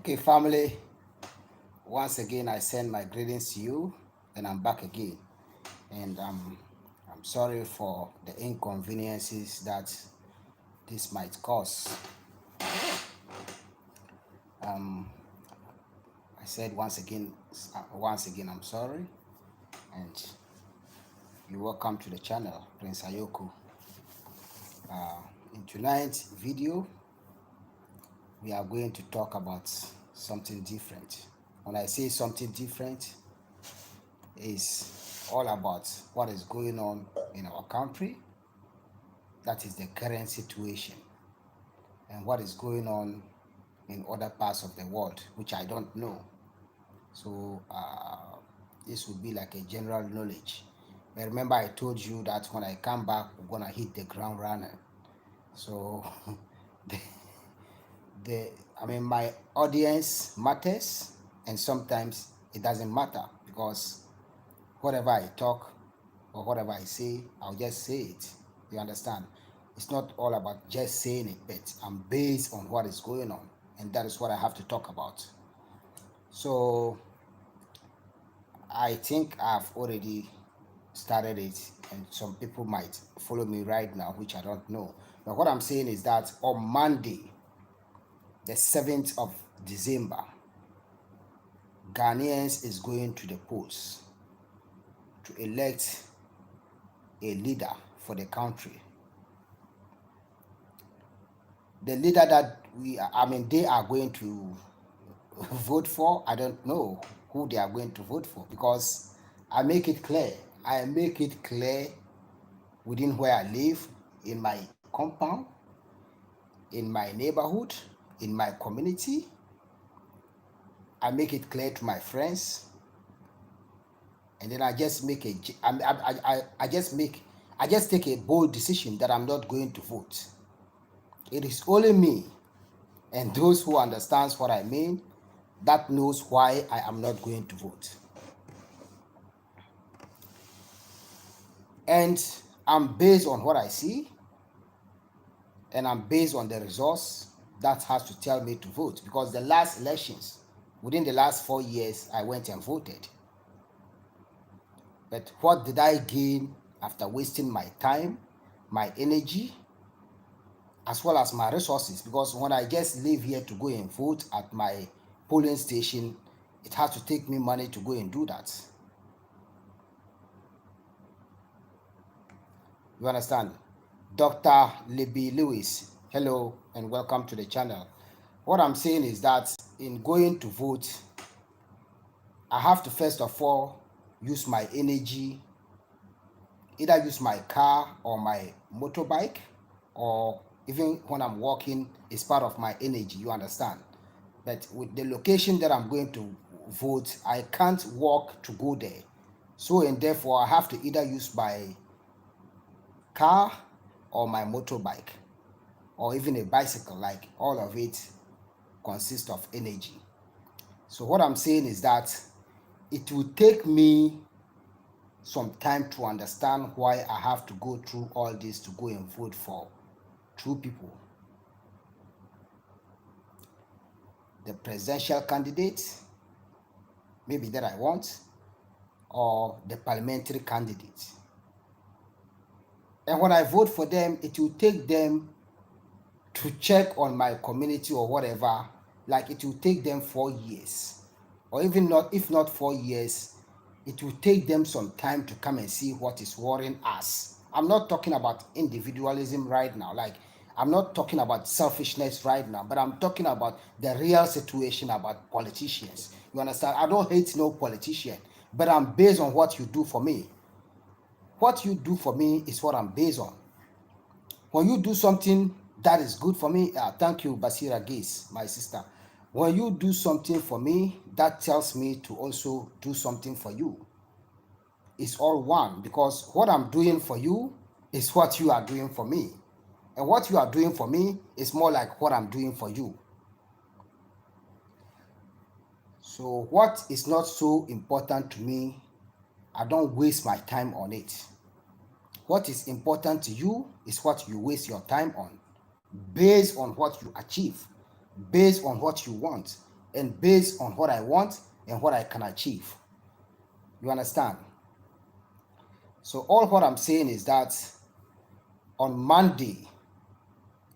Okay, family, once again, I send my greetings to you, and I'm back again. And I'm sorry for the inconveniences that this might cause. Um, I said once again, I'm sorry, and you're welcome to the channel, Prince Ayoku. In tonight's video, we are going to talk about something different. When I say something different, is all about what is going on in our country. That is the current situation, and what is going on in other parts of the world, which I don't know. So this will be like a general knowledge. But remember, I told you that when I come back, we're gonna hit the ground running. So the, my audience matters, and sometimes it doesn't matter, because whatever I talk or whatever I say, I'll just say it. You understand? It's not all about just saying it, but I'm based on what is going on, and that is what I have to talk about. So I think I've already started it, and some people might follow me right now, which I don't know. But what I'm saying is that on Monday, the 7th of December, Ghanaians is going to the polls to elect a leader for the country. The leader that they are going to vote for, I don't know who they are going to vote for, because I make it clear. I make it clear within where I live, in my compound, in my neighborhood, in my community. I make it clear to my friends, and then I just make I just take a bold decision that I'm not going to vote. It is only me and those who understands what I mean that knows why I am not going to vote. And I'm based on what I see, and I'm based on the results that has to tell me to vote, because the last elections, within the last 4 years, I went and voted. But what did I gain after wasting my time, my energy, as well as my resources? Because when I just leave here to go and vote at my polling station, it has to take me money to go and do that. You understand? Dr. Libby Lewis, hello and welcome to the channel. What I'm saying is that in going to vote, I have to first of all use my energy, either use my car or my motorbike, or even when I'm walking, it's part of my energy, you understand? But with the location that I'm going to vote, I can't walk to go there. So, and therefore, I have to either use my car or my motorbike, or even a bicycle. Like, all of it consists of energy. So what I'm saying is that it will take me some time to understand why I have to go through all this to go and vote for two people: the presidential candidate, maybe that I want, or the parliamentary candidate. And when I vote for them, it will take them to check on my community or whatever. Like, it will take them 4 years, or even not, if not 4 years, it will take them some time to come and see what is worrying us. I'm not talking about individualism right now. Like, I'm not talking about selfishness right now, but I'm talking about the real situation about politicians. You understand? I don't hate no politician, but I'm based on what you do for me. What you do for me is what I'm based on. When you do something that is good for me, thank you, Basira Gates, my sister. When you do something for me, that tells me to also do something for you. It's all one, because what I'm doing for you is what you are doing for me. And what you are doing for me is more like what I'm doing for you. So what is not so important to me, I don't waste my time on it. What is important to you is what you waste your time on, based on what you achieve, based on what you want, and based on what I want and what I can achieve. You understand? So all what I'm saying is that on Monday,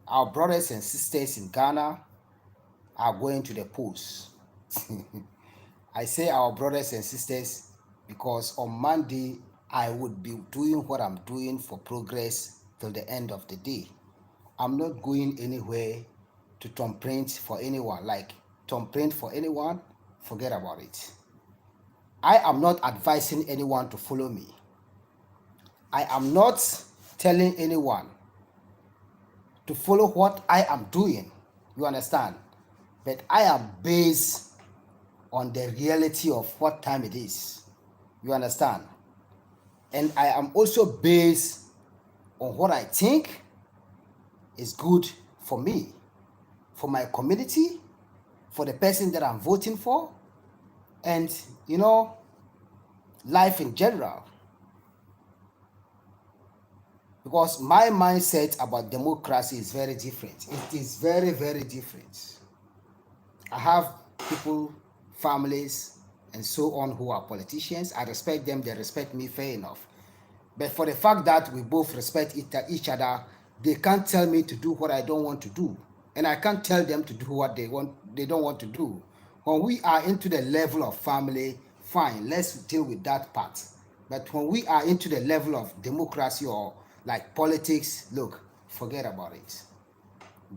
our brothers and sisters in Ghana are going to the polls. I say our brothers and sisters because on Monday I would be doing what I'm doing for progress till the end of the day. I'm not going anywhere to thumbprint for anyone. Like thumbprint for anyone, forget about it. I am not advising anyone to follow me. I am not telling anyone to follow what I am doing. You understand? But I am based on the reality of what time it is. You understand? And I am also based on what I think is good for me, for my community, for the person that I'm voting for, and life in general. Because my mindset about democracy is very different. It is very, very different. I have people, families, and so on who are politicians. I respect them, they respect me, fair enough. But for the fact that we both respect each other, they can't tell me to do what I don't want to do. And I can't tell them to do what they don't want to do. When we are into the level of family, fine, let's deal with that part. But when we are into the level of democracy or like politics, look, forget about it.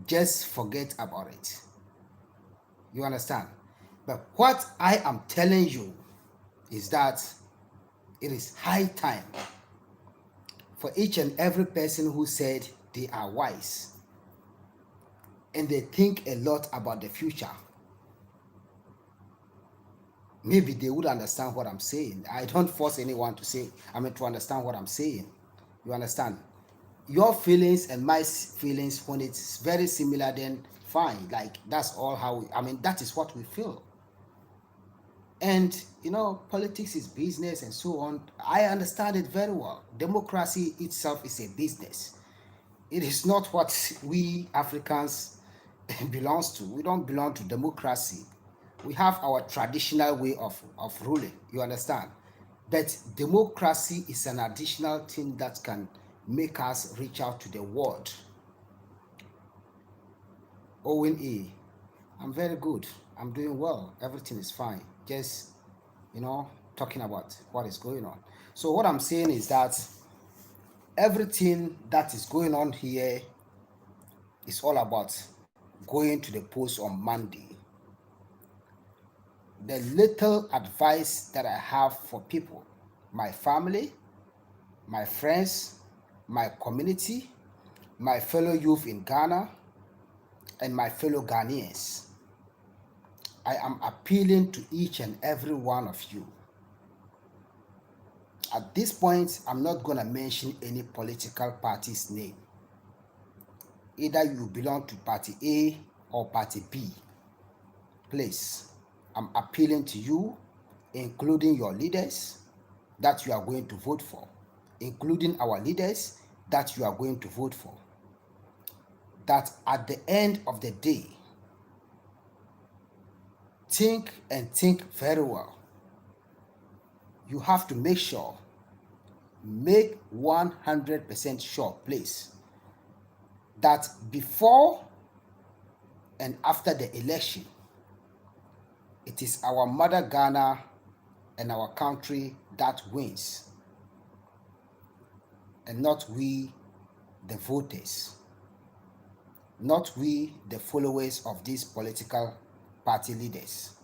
Just forget about it. You understand? But what I am telling you is that it is high time for each and every person who said they are wise and they think a lot about the future. Maybe they would understand what I'm saying. I don't force anyone to understand what I'm saying. You understand? Your feelings and my feelings, when it's very similar, then fine. Like that's all that is what we feel. And politics is business and so on. I understand it very well. Democracy itself is a business. It is not what we Africans belongs to. We don't belong to democracy. We have our traditional way of ruling. You understand? But democracy is an additional thing that can make us reach out to the world. Owen E. I'm very good. I'm doing well. Everything is fine. Just, talking about what is going on. So what I'm saying is that everything that is going on here is all about going to the polls on Monday. The little advice that I have for people, my family, my friends, my community, my fellow youth in Ghana, and my fellow Ghanaians, I am appealing to each and every one of you. At this point, I'm not going to mention any political party's name. Either you belong to party A or party B. Please, I'm appealing to you, including your leaders that you are going to vote for, including our leaders that you are going to vote for, that at the end of the day, think very well. You have to make 100% sure, please, that before and after the election, it is our mother Ghana and our country that wins, and not we, the voters, not we, the followers of these political party leaders.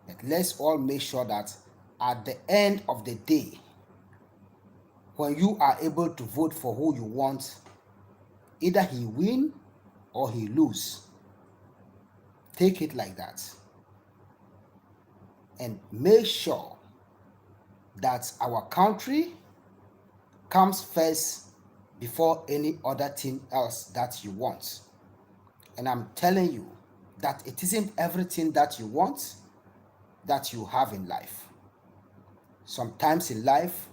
But let's all make sure that at the end of the day, when you are able to vote for who you want, either he win or he lose, take it like that. And make sure that our country comes first before any other thing else that you want. And I'm telling you that it isn't everything that you want that you have in life. Sometimes in life,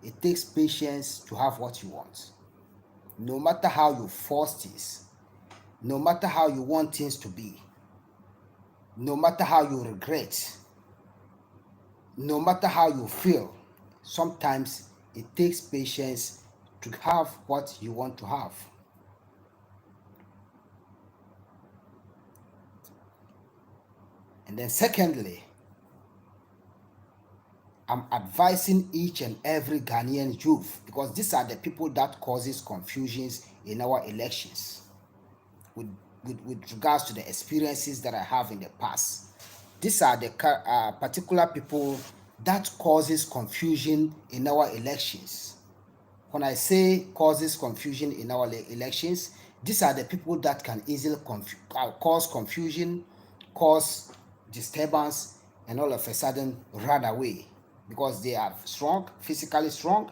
it takes patience to have what you want. No matter how you force things, no matter how you want things to be, no matter how you regret, no matter how you feel, sometimes it takes patience to have what you want to have. And then secondly, I'm advising each and every Ghanaian youth, because these are the people that causes confusions in our elections with, with regards to the experiences that I have in the past. These are the particular people that causes confusion in our elections. When I say causes confusion in our elections, these are the people that can easily cause confusion, cause disturbance, and all of a sudden run away because they are strong, physically strong,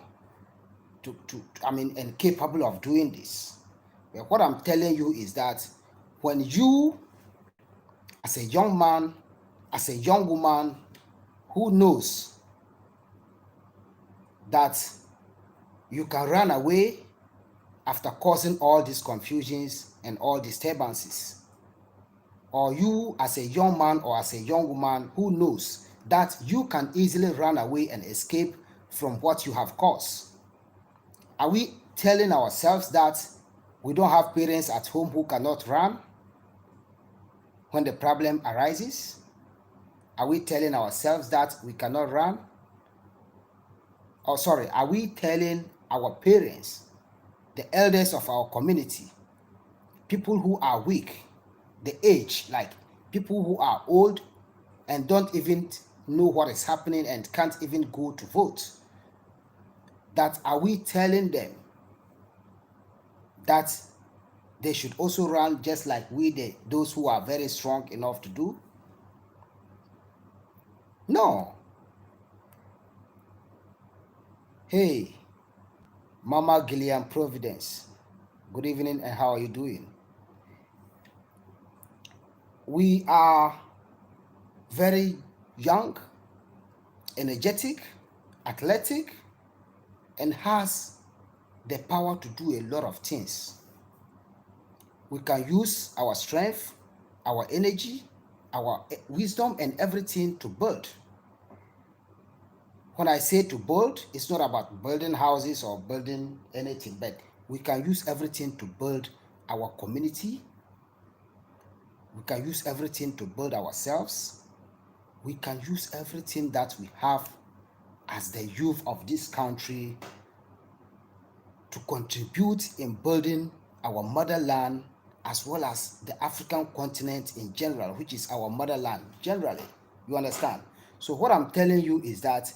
and capable of doing this. But what I'm telling you is that when you, as a young man, as a young woman who knows that you can run away after causing all these confusions and all disturbances, or you as a young man or as a young woman who knows that you can easily run away and escape from what you have caused, are we telling ourselves that we don't have parents at home who cannot run when the problem arises? Are we telling ourselves that we cannot run? Or sorry, are we telling our parents, the elders of our community, people who are weak, the age, like people who are old and don't even know what is happening and can't even go to vote, that are we telling them that they should also run just like those who are very strong enough to do? No. Hey, Mama Gillian Providence, good evening, and how are you doing? We are very young, energetic, athletic, and has the power to do a lot of things. We can use our strength, our energy, our wisdom, and everything to build. When I say to build, it's not about building houses or building anything, but we can use everything to build our community. We can use everything to build ourselves. We can use everything that we have as the youth of this country to contribute in building our motherland as well as the African continent in general, which is our motherland generally. You understand? So what I'm telling you is that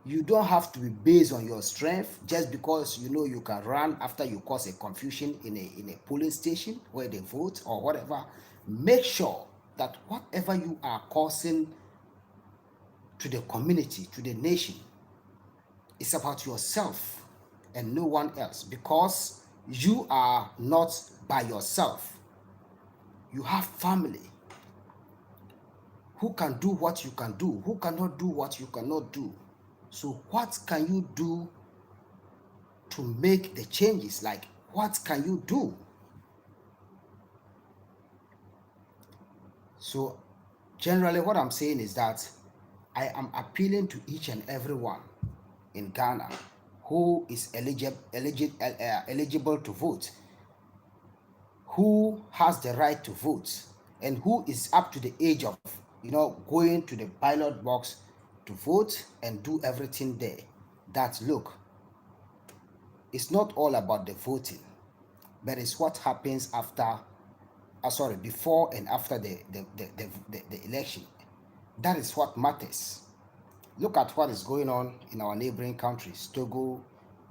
you don't have to be based on your strength just because you know you can run after you cause a confusion in a polling station where they vote or whatever. Make sure that whatever you are causing to the community, to the nation, is about yourself and no one else, because you are not by yourself. You have family who can do what you can do, who cannot do what you cannot do. So what can you do to make the changes? Like, what can you do? So generally what I'm saying is that I am appealing to each and everyone in Ghana who is eligible to vote, who has the right to vote, and who is up to the age of going to the ballot box to vote and do everything there. That, look, it's not all about the voting, but it's what happens after before and after the election. That is what matters. Look at what is going on in our neighboring countries, Togo,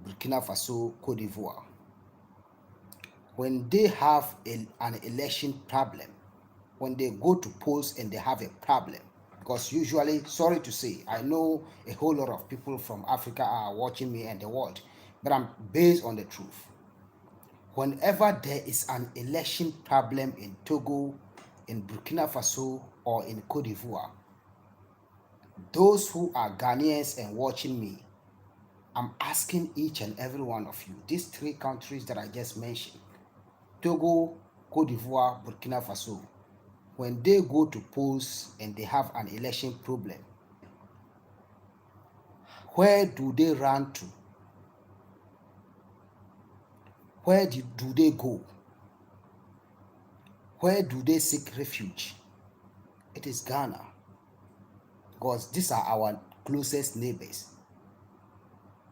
Burkina Faso, Cote d'Ivoire. When they have an election problem, when they go to polls and they have a problem, because usually, sorry to say, I know a whole lot of people from Africa are watching me and the world, but I'm based on the truth. Whenever there is an election problem in Togo, in Burkina Faso, or in Cote d'Ivoire, those who are Ghanaians and watching me, I'm asking each and every one of you, these three countries that I just mentioned, Togo, Cote d'Ivoire, Burkina Faso, when they go to polls and they have an election problem, where do they run to? Where do they go? Where do they seek refuge? It is Ghana, because these are our closest neighbors.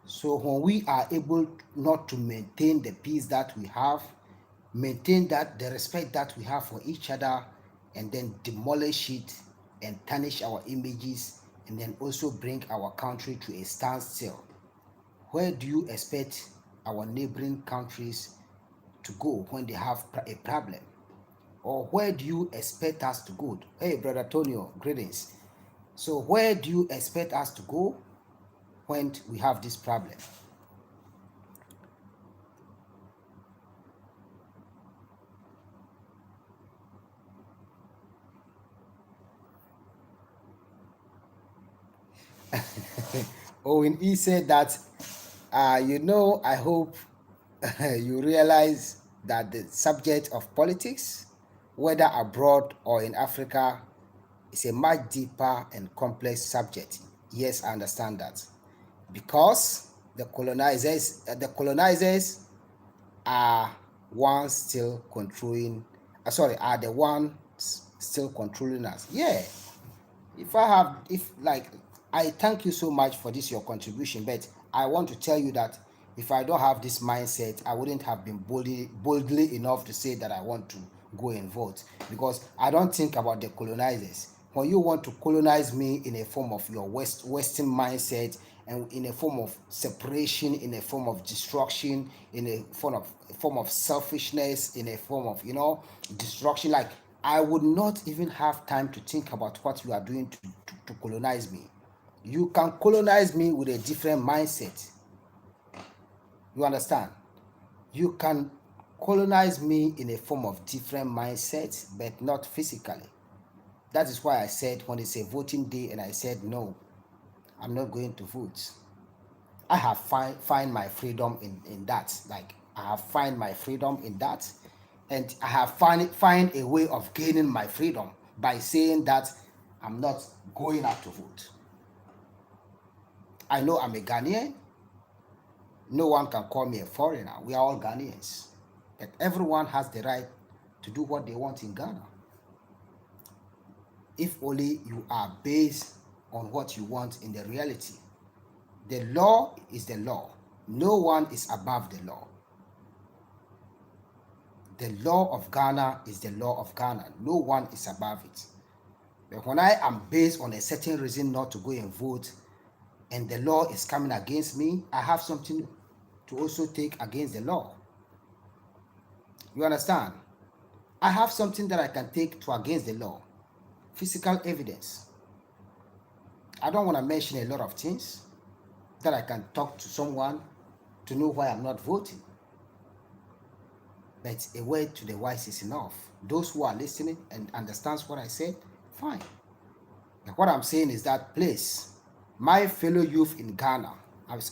So when we are able not to maintain the peace that we have, maintain that the respect that we have for each other, and then demolish it and tarnish our images, and then also bring our country to a standstill, where do you expect our neighboring countries to go when they have a problem? Or where do you expect us to go? Hey, Brother Tonio, greetings. So where do you expect us to go when we have this problem? Owen E said that, I hope you realize that the subject of politics, whether abroad or in Africa, is a much deeper and complex subject. Yes, I understand that. Because the colonizers are ones still controlling, are the ones still controlling us. Yeah, I thank you so much for this your contribution, but I want to tell you that if I don't have this mindset, I wouldn't have been boldly enough to say that I want to go and vote, because I don't think about the colonizers. When you want to colonize me in a form of your western mindset, and in a form of separation, in a form of destruction, in a form of selfishness, in a form of destruction, like, I would not even have time to think about what you are doing to colonize me. You can colonize me with a different mindset. You understand? You can colonize me in a form of different mindset, but not physically. That is why I said when it's a voting day, and I said no, I'm not going to vote. I have find my freedom in that. Like, I have find my freedom in that, and I have find a way of gaining my freedom by saying that I'm not going out to vote. I know I'm a Ghanaian. No one can call me a foreigner. We are all Ghanaians. But everyone has the right to do what they want in Ghana. If only you are based on what you want in the reality. The law is the law. No one is above the law. The law of Ghana is the law of Ghana. No one is above it. But when I am based on a certain reason not to go and vote, and the law is coming against me, I have something to also take against the law. You understand? I have something that I can take to against the law. Physical evidence. I don't want to mention a lot of things that I can talk to someone to know why I'm not voting. But a word to the wise is enough. Those who are listening and understands what I said, fine. But what I'm saying is that, please, my fellow youth in Ghana,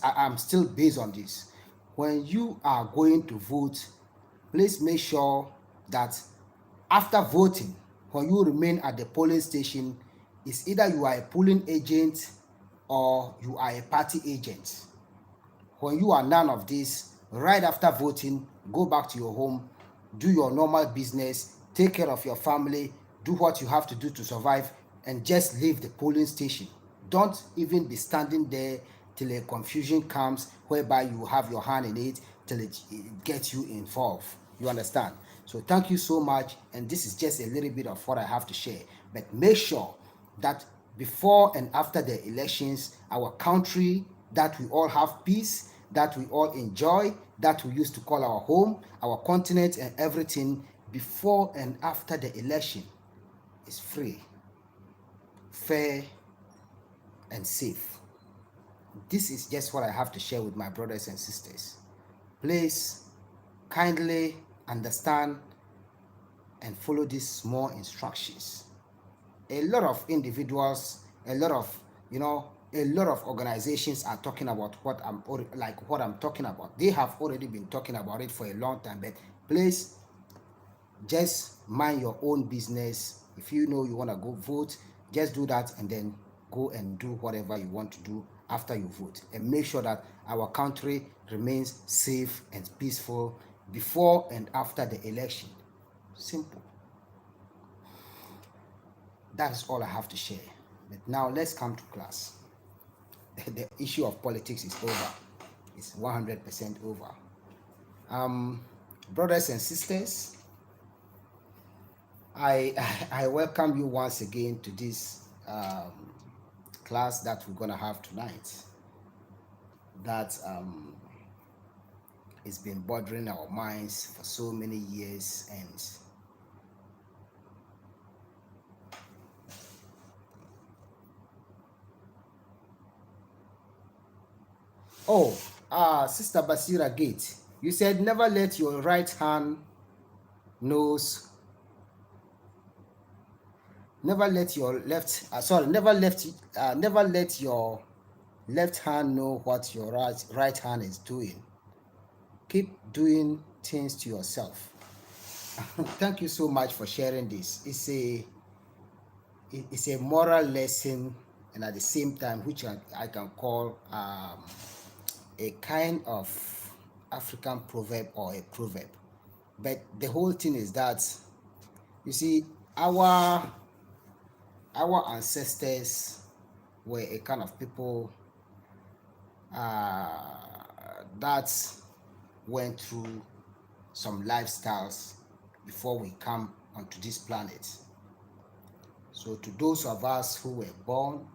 I'm still based on this. When you are going to vote, please make sure that after voting, when you remain at the polling station, is either you are a polling agent or you are a party agent. When you are none of this, right after voting, go back to your home, do your normal business, take care of your family, do what you have to do to survive, and just leave the polling station. Don't even be standing there till a confusion comes whereby you have your hand in it till it gets you involved. You understand? So thank you so much, and this is just a little bit of what I have to share. But make sure that before and after the elections, our country, that we all have peace, that we all enjoy, that we used to call our home, our continent, and everything, before and after the election, is free, fair, and safe. This is just what I have to share with my brothers and sisters. Please kindly understand and follow these small instructions. A lot of individuals, a lot of organizations are talking about what I'm talking about. They have already been talking about it for a long time. But please, just mind your own business, If you know you want to go vote, just do that and then go and do whatever you want to do after you vote, and make sure that our country remains safe and peaceful before and after the election. Simple. That's all I have to share. But now let's come to class. The issue of politics is over. It's 100% over. Brothers and sisters, I I welcome you once again to this class that we're gonna have tonight. That it's been bothering our minds for so many years, and oh, Sister Basira Gate, you said never let your right hand knows, never let your left, never let your left hand know what your right hand is doing. Keep doing things to yourself. Thank you so much for sharing this. It's a moral lesson, and at the same time, which I can call a kind of African proverb or a proverb. But the whole thing is that, you see, our ancestors were a kind of people that went through some lifestyles before we come onto this planet. So to those of us who were born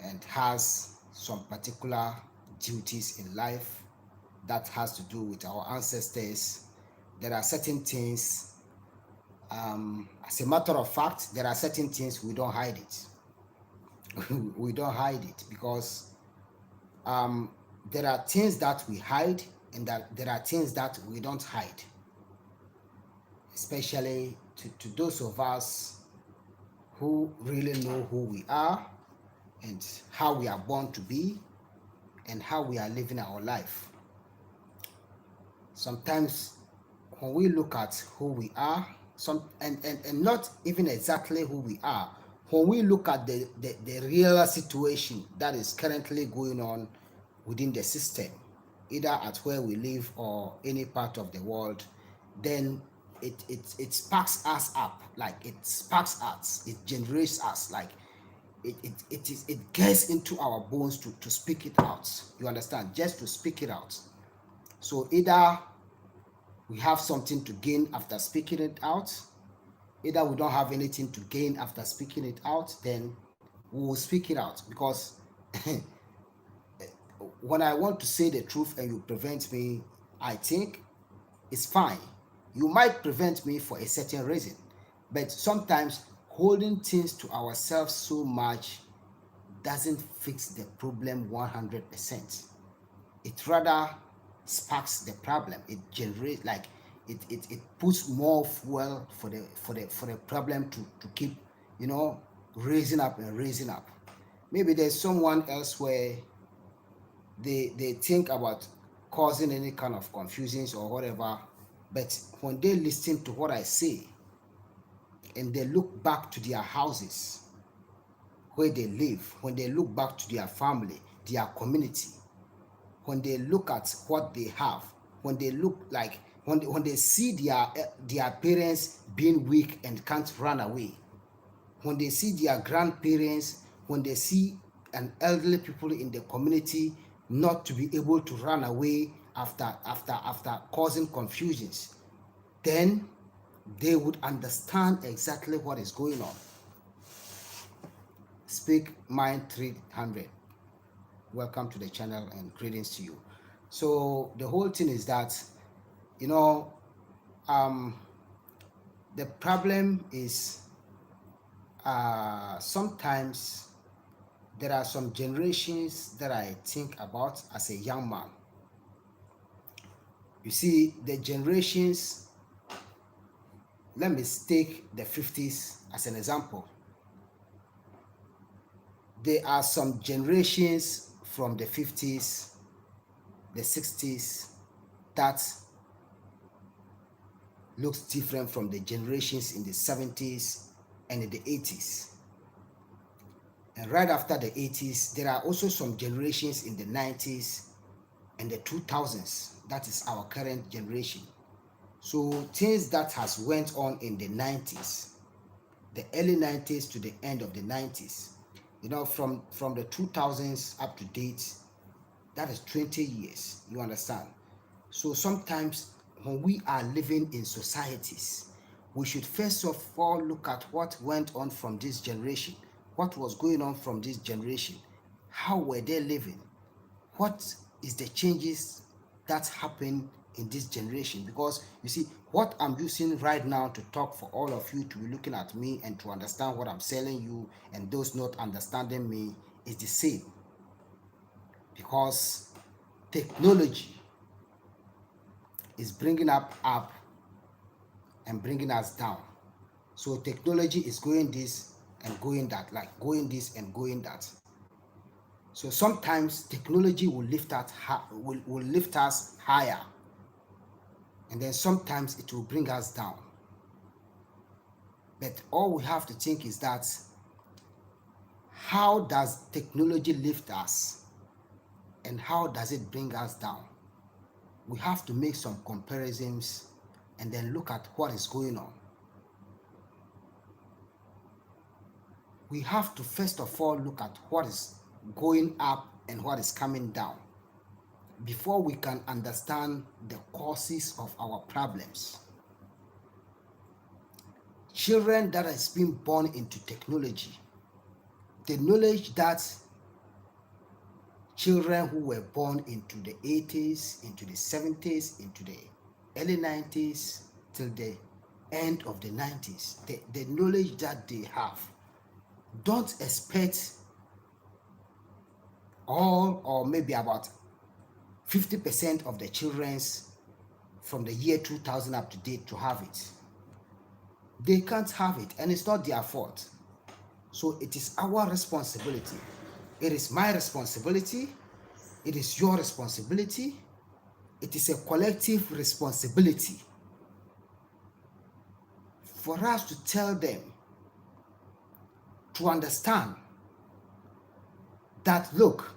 and has some particular duties in life that has to do with our ancestors, there are certain things, as a matter of fact, there are certain things we don't hide it. We don't hide it because there are things that we hide, and that there are things that we don't hide, especially to those of us who really know who we are and how we are born to be and how we are living our life. Sometimes when we look at who we are, and not even exactly who we are, when we look at the real situation that is currently going on within the system, either at where we live or any part of the world, then it sparks us up, like it sparks us, it generates us, like it gets into our bones to speak it out. You understand? Just to speak it out. So either we have something to gain after speaking it out, either we don't have anything to gain after speaking it out, then we will speak it out. Because when I want to say the truth and you prevent me, I think it's fine. You might prevent me for a certain reason, but sometimes holding things to ourselves so much doesn't fix the problem 100%. It rather sparks the problem. It generates, like it puts more fuel for the problem to keep, raising up and raising up. Maybe there's someone else where they think about causing any kind of confusions or whatever, but when they listen to what I say and they look back to their houses where they live, when they look back to their family, their community, when they look at what they have, when they look like, when they see their parents being weak and can't run away, when they see their grandparents, when they see an elderly people in the community not to be able to run away after causing confusions, then they would understand exactly what is going on. Speak Mind 300. Welcome to the channel and greetings to you. So the whole thing is that, the problem is sometimes there are some generations that I think about as a young man. You see, the generations, let me take the 50s as an example. There are some generations from the 50s, the 60s, that looks different from the generations in the 70s and in the 80s. And right after the 80s, there are also some generations in the 90s and the 2000s. That is our current generation. So things that has went on in the 90s, the early 90s to the end of the 90s, from the 2000s up to date, that is 20 years. You understand? So sometimes when we are living in societies, we should first of all look at what went on from this generation, what was going on from this generation, how were they living, what is the changes that happened in this generation. Because you see, what I'm using right now to talk for all of you to be looking at me and to understand what I'm selling you, and those not understanding me, is the same. Because technology is bringing up and bringing us down. So technology is going this and going that, like going this and going that. So sometimes technology will lift us higher, and then sometimes it will bring us down. But all we have to think is that, how does technology lift us and how does it bring us down? We have to make some comparisons and then look at what is going on. We have to first of all look at what is going up and what is coming down before we can understand the causes of our problems. Children that has been born into technology, the knowledge that children who were born into the 80s, into the 70s, into the early 90s till the end of the 90s, the knowledge that they have, don't expect all or maybe about 50% of the children's from the year 2000 up to date to have it. They can't have it, and it's not their fault. So it is our responsibility. It is my responsibility. It is your responsibility. It is a collective responsibility for us to tell them, to understand that, look,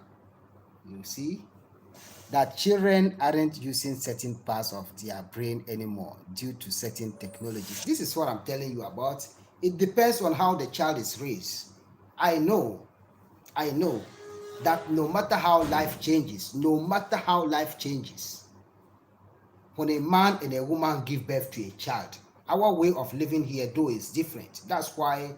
you see, that children aren't using certain parts of their brain anymore due to certain technologies. This is what I'm telling you about. It depends on how the child is raised. I know that no matter how life changes, when a man and a woman give birth to a child, our way of living here though is different. That's why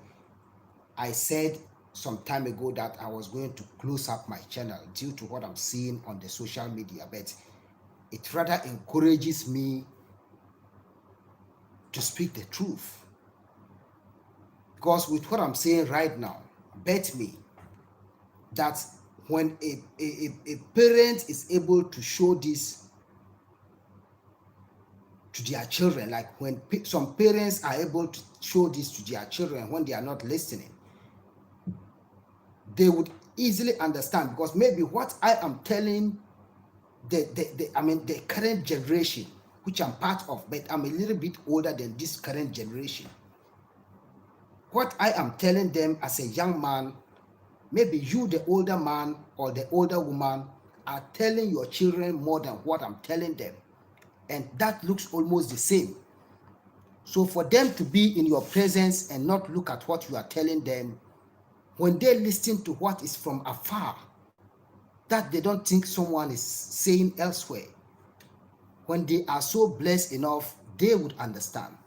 I said some time ago that I was going to close up my channel due to what I'm seeing on the social media, but it rather encourages me to speak the truth. Because with what I'm saying right now, bet me that when a parent is able to show this to their children, like when some parents are able to show this to their children when they are not listening, they would easily understand. Because maybe what I am telling the current generation, which I'm part of, but I'm a little bit older than this current generation. What I am telling them as a young man, maybe you, the older man or the older woman, are telling your children more than what I'm telling them. And that looks almost the same. So for them to be in your presence and not look at what you are telling them, when they listen to what is from afar, that they don't think someone is saying elsewhere, when they are so blessed enough, they would understand.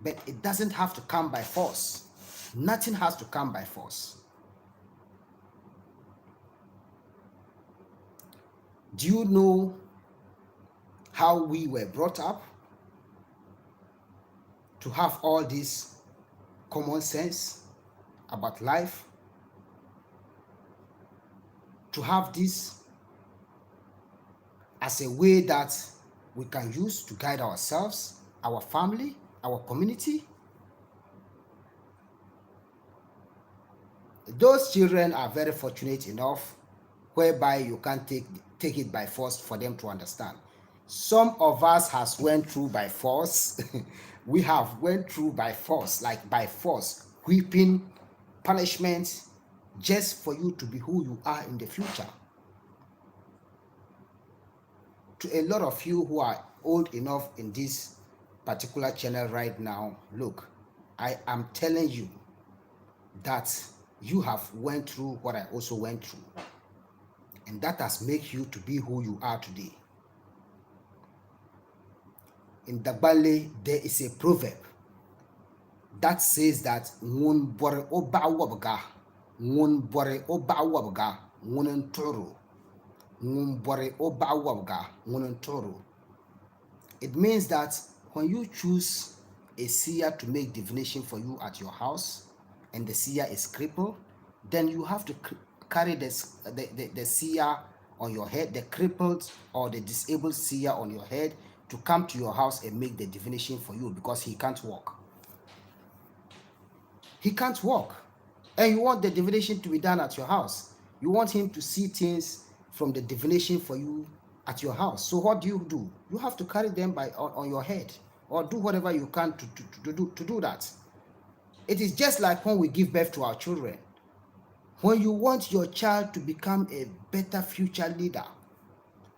But it doesn't have to come by force. Nothing has to come by force. Do you know how we were brought up to have all this common sense about life? To have this as a way that we can use to guide ourselves, our family, our community? Those children are very fortunate enough whereby you can't take it by force for them to understand. Some of us has went through by force. We have went through by force, like by force, whipping, punishment, just for you to be who you are in the future. To a lot of you who are old enough in this particular channel right now, look, I am telling you that you have went through what I also went through, and that has made you to be who you are today. In Dagbale, there is a proverb that says that ngun bore oba wabga, ngun bore oba wabga, ngun toro, ngun bore oba wabga, ngun toro. It means that when you choose a seer to make divination for you at your house, and the seer is crippled, then you have to carry the seer on your head, the crippled or the disabled seer on your head, to come to your house and make the divination for you, because he can't walk. He can't walk. And you want the divination to be done at your house. You want him to see things from the divination for you at your house. So what do? You have to carry them on your head, or do whatever you can to do that. It is just like when we give birth to our children. When you want your child to become a better future leader,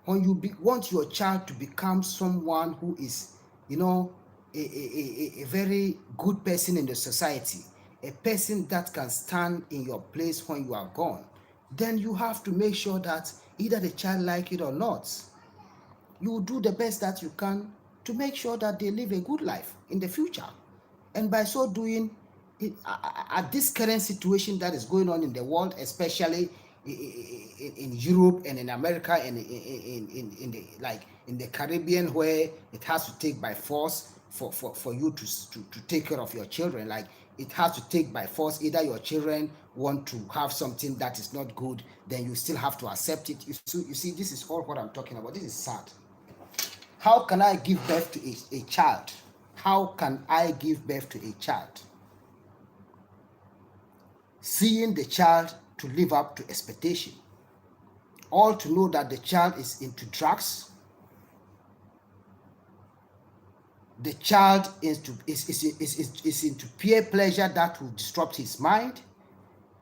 when you want your child to become someone who is, a very good person in the society, a person that can stand in your place when you are gone, then you have to make sure that either the child like it or not, you do the best that you can to make sure that they live a good life in the future. And by so doing, at this current situation that is going on in the world, especially in Europe and in America and in the Caribbean, where it has to take by force for you to take care of your children. Like, it has to take by force. Either your children want to have something that is not good, then you still have to accept it. You see, this is all what I'm talking about. This is sad. How can I give birth to a child? How can I give birth to a child, seeing the child to live up to expectation, all to know that the child is into drugs, the child is into peer pleasure that will disrupt his mind,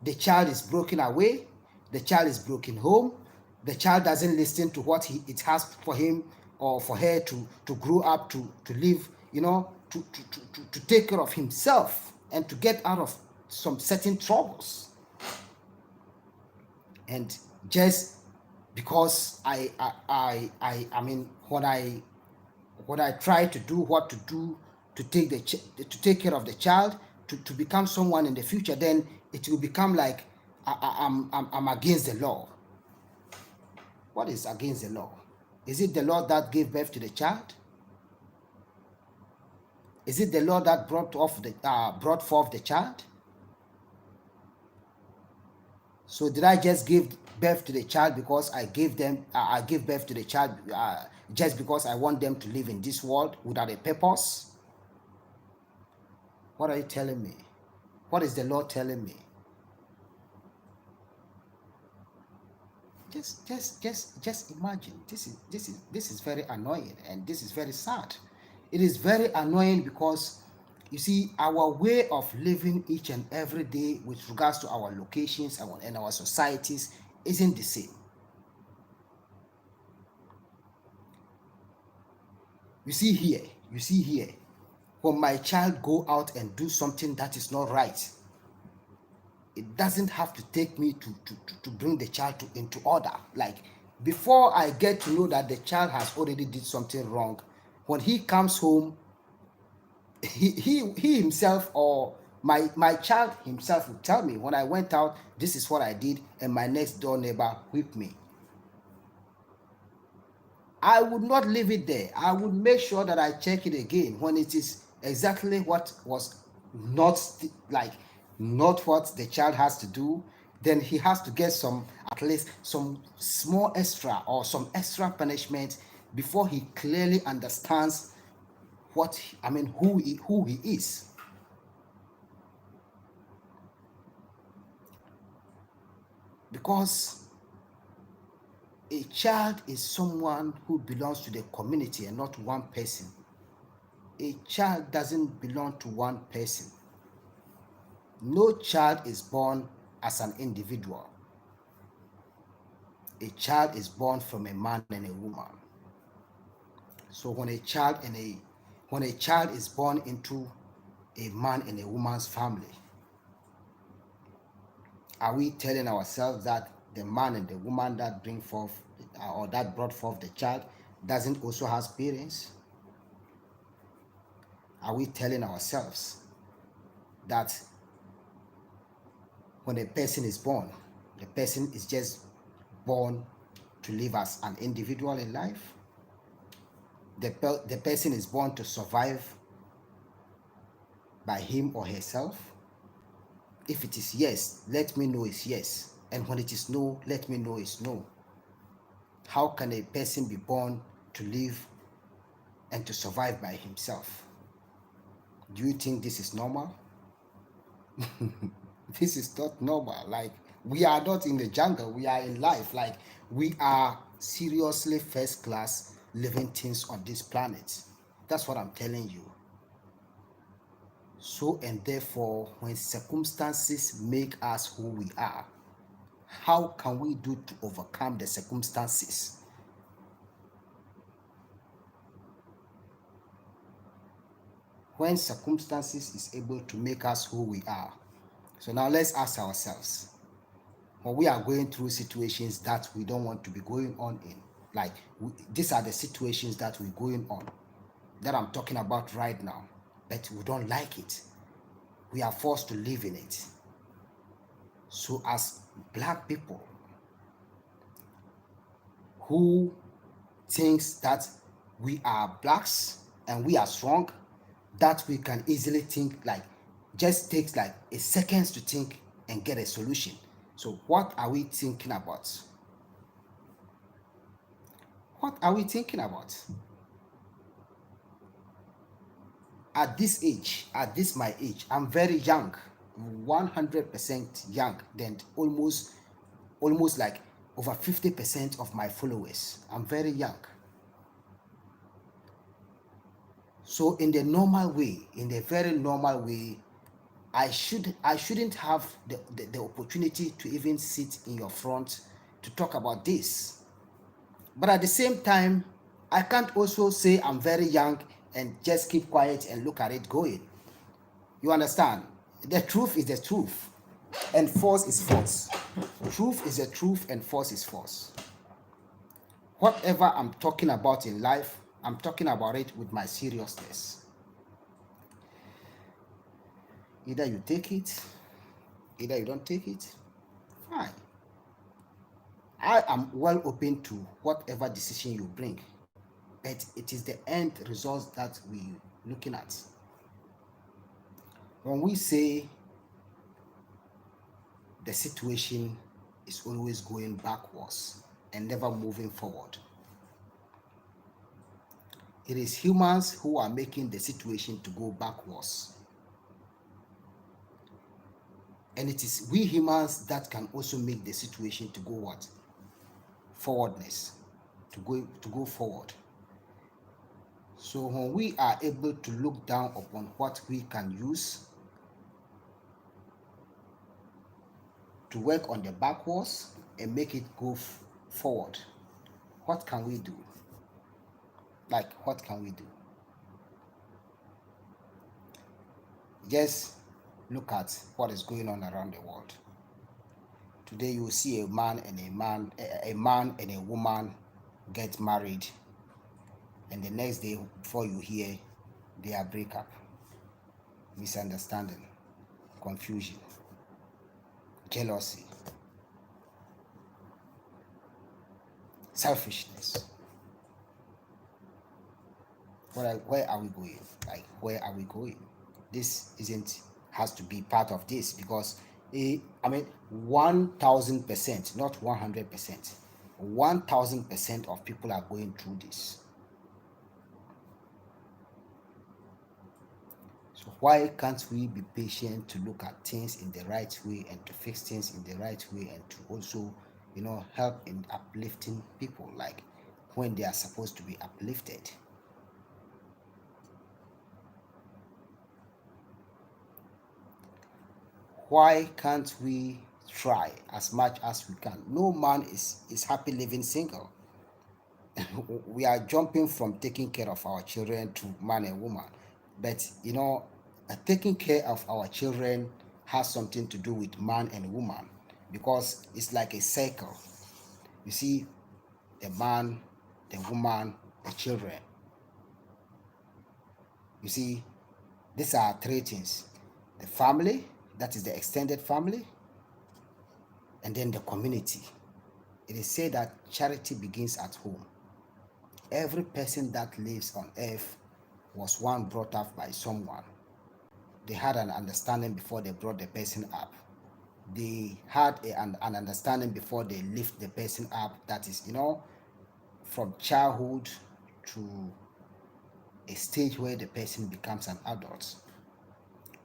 the child is broken away, the child is broken home, the child doesn't listen to what it has for him or for her to grow up to live, to take care of himself and to get out of some certain troubles. And just because I mean, when I try to do what to do to take care of the child, to become someone in the future, then it will become like I'm against the law. What is against the law? Is it the law that gave birth to the child? Is it the law that brought forth the child? So did I just give birth to the child because I gave birth to the child just because I want them to live in this world without a purpose? What are you telling me? What is the Lord telling me? Just imagine. This is very annoying, and this is very sad. It is very annoying because, you see, our way of living each and every day with regards to our locations and our societies isn't the same. You see here, when my child go out and do something that is not right, it doesn't have to take me to bring the child into order. Like, before I get to know that the child has already did something wrong, when he comes home, he himself, or my child himself, will tell me, when I went out, this is what I did, and my next door neighbor whipped me. I would not leave it there. I would make sure that I check it again when it is exactly what was not not what the child has to do. Then he has to get at least some small extra or some extra punishment before he clearly understands who he is. Because A child is someone who belongs to the community and not one person. A child doesn't belong to one person. No child is born as an individual. A child is born from a man and a woman. So when a child is born into a man and a woman's family, are we telling ourselves that the man and the woman that bring forth or that brought forth the child doesn't also have parents? Are we telling ourselves that when a person is born, the person is just born to live as an individual in life? The person is born to survive by him or herself? If it is yes, let me know it's yes. And when it is no, let me know it's no. How can a person be born to live and to survive by himself? Do you think this is normal? This is not normal. Like, we are not in the jungle, we are in life. Like, we are seriously first class living things on this planet. That's what I'm telling you. So and therefore, when circumstances make us who we are, how can we do to overcome the circumstances? When circumstances is able to make us who we are. So now let's ask ourselves, when we are going through situations that we don't want to be going on in, like these are the situations that we're going on, that I'm talking about right now, but we don't like it. We are forced to live in it. So as black people who thinks that we are blacks and we are strong, that we can easily think, like, just takes like a seconds to think and get a solution. So what are we thinking about? What are we thinking about? At this age, at this my age, I'm very young, 100% young, than almost like over 50% of my followers. I'm very young. So in the normal way, in the very normal way, I shouldn't have the opportunity to even sit in your front to talk about this. But at the same time, I can't also say I'm very young and just keep quiet and look at it going. You understand? The truth is the truth, and false is false. Truth is the truth, and false is false. Whatever I'm talking about in life, I'm talking about it with my seriousness. Either you take it, either you don't take it, fine. I am well open to whatever decision you bring, but it is the end results that we're looking at. When we say the situation is always going backwards and never moving forward, it is humans who are making the situation to go backwards. And it is we humans that can also make the situation to go what? Forwardness. To go forward. So when we are able to look down upon what we can use to work on the backwards and make it go forward, what can we do? Like, what can we do? Just look at what is going on around the world. Today you will see a man and a woman get married, and the next day before you hear their breakup, misunderstanding, confusion, jealousy, selfishness. Where are we going? Like, where are we going? This isn't has to be part of this, because I mean 1000%, not 100%. 1000% of people are going through this. So why can't we be patient to look at things in the right way and to fix things in the right way and to also help in uplifting people, like when they are supposed to be uplifted. Why can't we try as much as we can? No man is happy living single. We are jumping from taking care of our children to man and woman, but taking care of our children has something to do with man and woman, because it's like a cycle. You see, the man, the woman, the children. You see, these are three things: the family, that is the extended family, and then the community. It is said that charity begins at home. Every person that lives on earth was one brought up by someone. They had an understanding before they brought the person up. They had an understanding before they lift the person up. That is, from childhood to a stage where the person becomes an adult.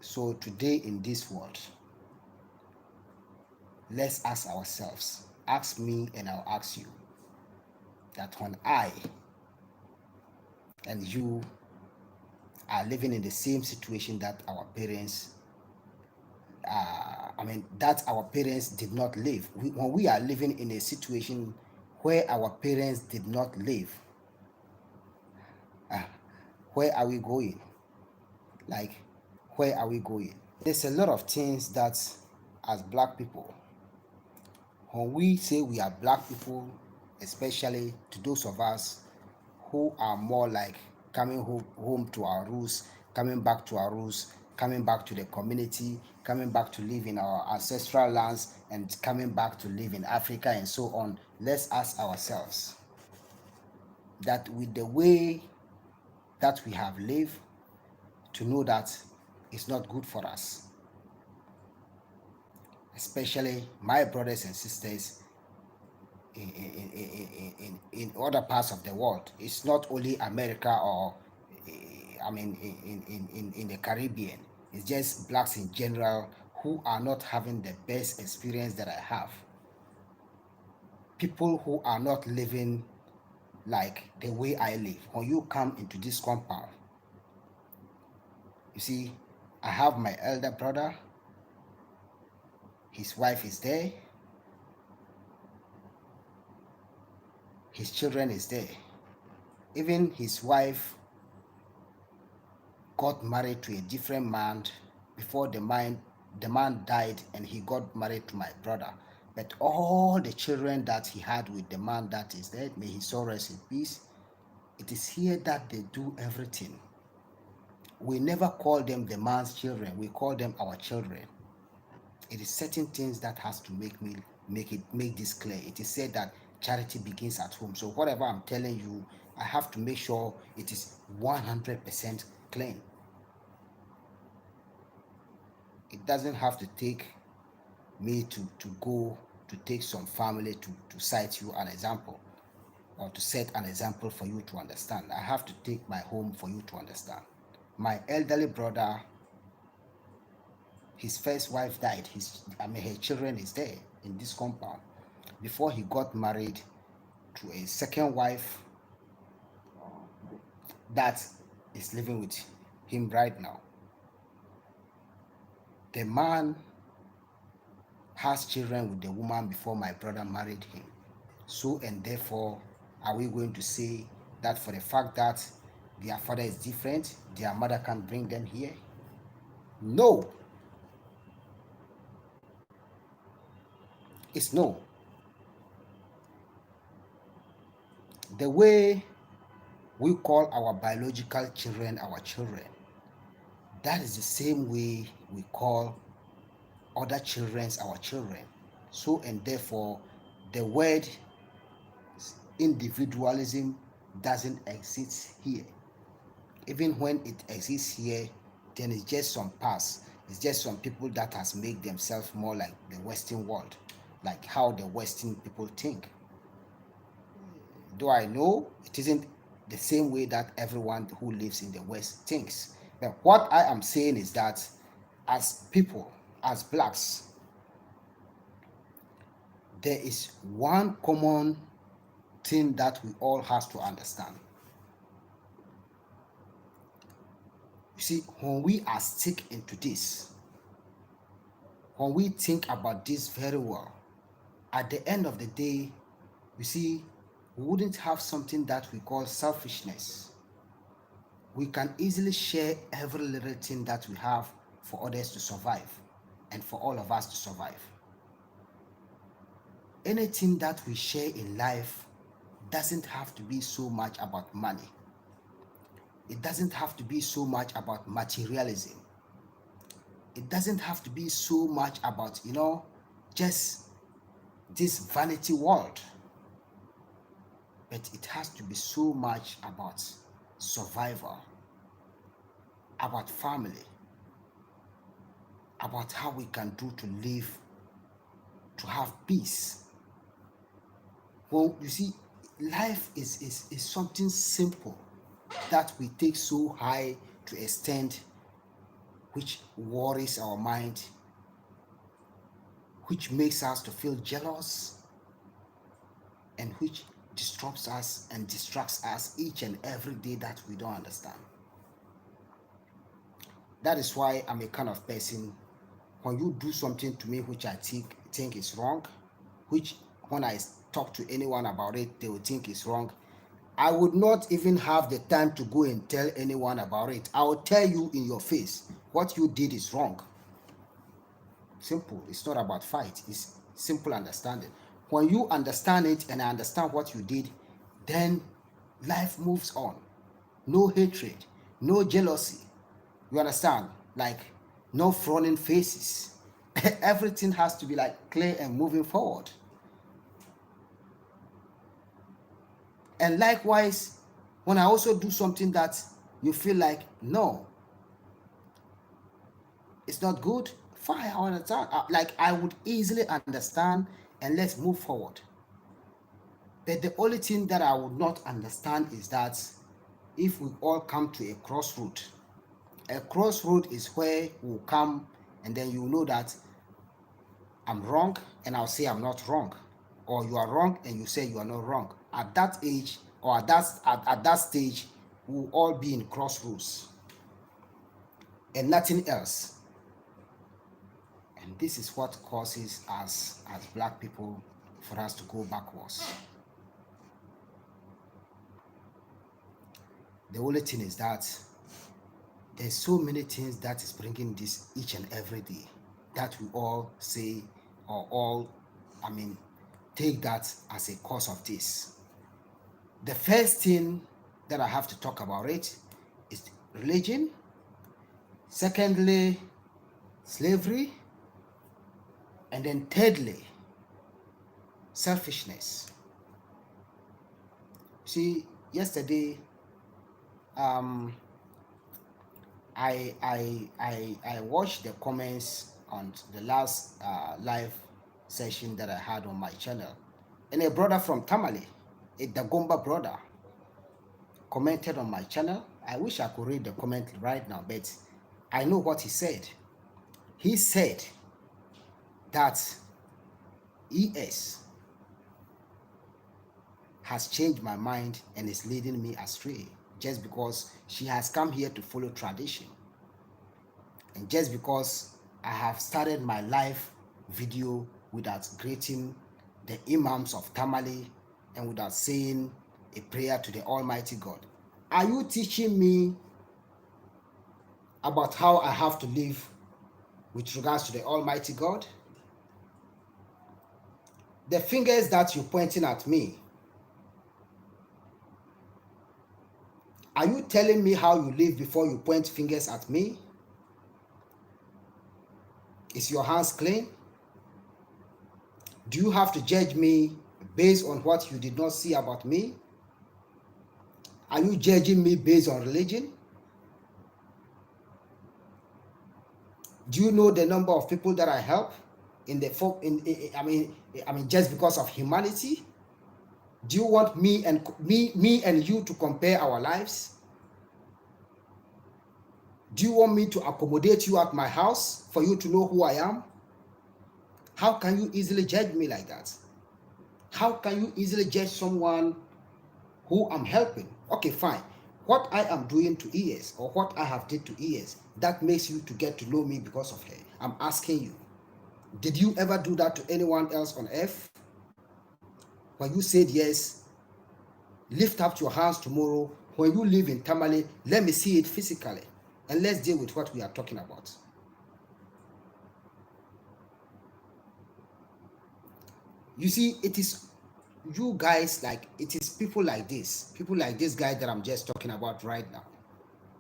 So today in this world, let's ask ourselves, ask me and I'll ask you, that when I and you are living in the same situation that our parents, that our parents did not live. When we are living in a situation where our parents did not live, uh, where are we going? Like, where are we going? There's a lot of things that, as black people, when we say we are black people, especially to those of us who are more like coming home to our roots, coming back to our roots, coming back to the community, coming back to live in our ancestral lands, and coming back to live in Africa and so on. Let's ask ourselves that with the way that we have lived, to know that it's not good for us, especially my brothers and sisters in other parts of the world. It's not only America or in the Caribbean. It's just blacks in general who are not having the best experience that I have. People who are not living like the way I live. When you come into this compound, you see, I have my elder brother, his wife is there, his children is there. Even his wife got married to a different man before the man died, and he got married to my brother. But all the children that he had with the man that is dead, may his soul rest in peace, it is here that they do everything. We never call them the man's children, we call them our children. It is certain things that has to make this clear. It is said that charity begins at home. So whatever I'm telling you, I have to make sure it is 100% clean. It doesn't have to take me to go to take some family to cite you an example, or to set an example for you to understand. I have to take my home for you to understand. My elderly brother, his first wife died. Her children is there in this compound. Before he got married to a second wife that is living with him right now. The man has children with the woman before my brother married him. So and therefore, are we going to say that for the fact that their father is different, their mother can't bring them here? No. It's no. The way we call our biological children our children, that is the same way we call other children's our children. So and therefore, the word individualism doesn't exist here. Even when it exists here, then it's just some past. It's just some people that has made themselves more like the Western world, like how the Western people think. Though I know it isn't the same way that everyone who lives in the West thinks. But what I am saying is that as people, as blacks, there is one common thing that we all has to understand. You see, when we are stick into this, when we think about this very well, at the end of the day, you see, we wouldn't have something that we call selfishness. We can easily share every little thing that we have for others to survive and for all of us to survive. Anything that we share in life doesn't have to be so much about money. It doesn't have to be so much about materialism. It doesn't have to be so much about, just this vanity world. But it has to be so much about survival, about family, about how we can do to live, to have peace. Well, you see, life is something simple that we take so high to extend, which worries our mind, which makes us to feel jealous, and which disrupts us and distracts us each and every day that we don't understand. That is why I'm a kind of person, when you do something to me which I think is wrong, which when I talk to anyone about it, they will think is wrong, I would not even have the time to go and tell anyone about it. I will tell you in your face, what you did is wrong. Simple. It's not about fight. It's simple understanding. When you understand it and I understand what you did, then life moves on. No hatred, no jealousy. You understand? Like, no frowning faces. Everything has to be like clear and moving forward. And likewise, when I also do something that you feel like, no, it's not good, fine, I understand. Like, I would easily understand and let's move forward. But the only thing that I would not understand is that if we all come to a crossroad is where we'll come and then you know that I'm wrong and I'll say I'm not wrong, or you are wrong and you say you are not wrong. At that age or at that stage, we'll all be in crossroads and nothing else. And this is what causes us as black people for us to go backwards. The only thing is that there's so many things that is bringing this each and every day that we all say or all, take that as a cause of this. The first thing that I have to talk about it is religion. Secondly, slavery. And then thirdly, selfishness. See, yesterday, I watched the comments on the last live session that I had on my channel, and a brother from Tamale, a Dagomba brother, commented on my channel. I wish I could read the comment right now, but I know what he said. He said that ES has changed my mind and is leading me astray just because she has come here to follow tradition, and just because I have started my live video without greeting the imams of Tamale and without saying a prayer to the Almighty God. Are you teaching me about how I have to live with regards to the Almighty God? The fingers that you're pointing at me, are you telling me how you live before you point fingers at me? Is your hands clean? Do you have to judge me based on what you did not see about me? Are you judging me based on religion? Do you know the number of people that I help just because of humanity? Do you want me and you to compare our lives? Do you want me to accommodate you at my house for you to know who I am? How can you easily judge me like that? How can you easily judge someone who I'm helping? Okay, fine. What I am doing to ES, or what I have did to ES, that makes you to get to know me because of her. I'm asking you, did you ever do that to anyone else on earth? When you said yes, lift up your hands tomorrow. When you live in Tamale, let me see it physically. And let's deal with what we are talking about. You see, it is you guys, like it is people like this guy that I'm just talking about right now,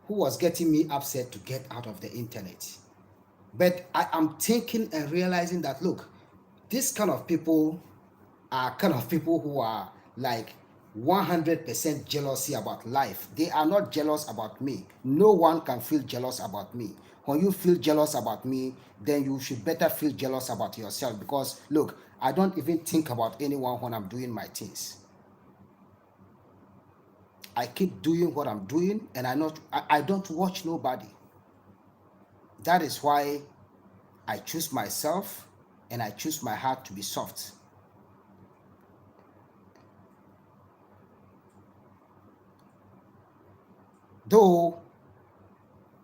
who was getting me upset to get out of the internet. But I am thinking and realizing that look, this kind of people are kind of people who are like 100% jealousy about life. They are not jealous about me. No one can feel jealous about me. When you feel jealous about me, then you should better feel jealous about yourself, because look, I don't even think about anyone when I'm doing my things. I keep doing what I'm doing, and I don't watch nobody. That is why I choose myself, and I choose my heart to be soft. Though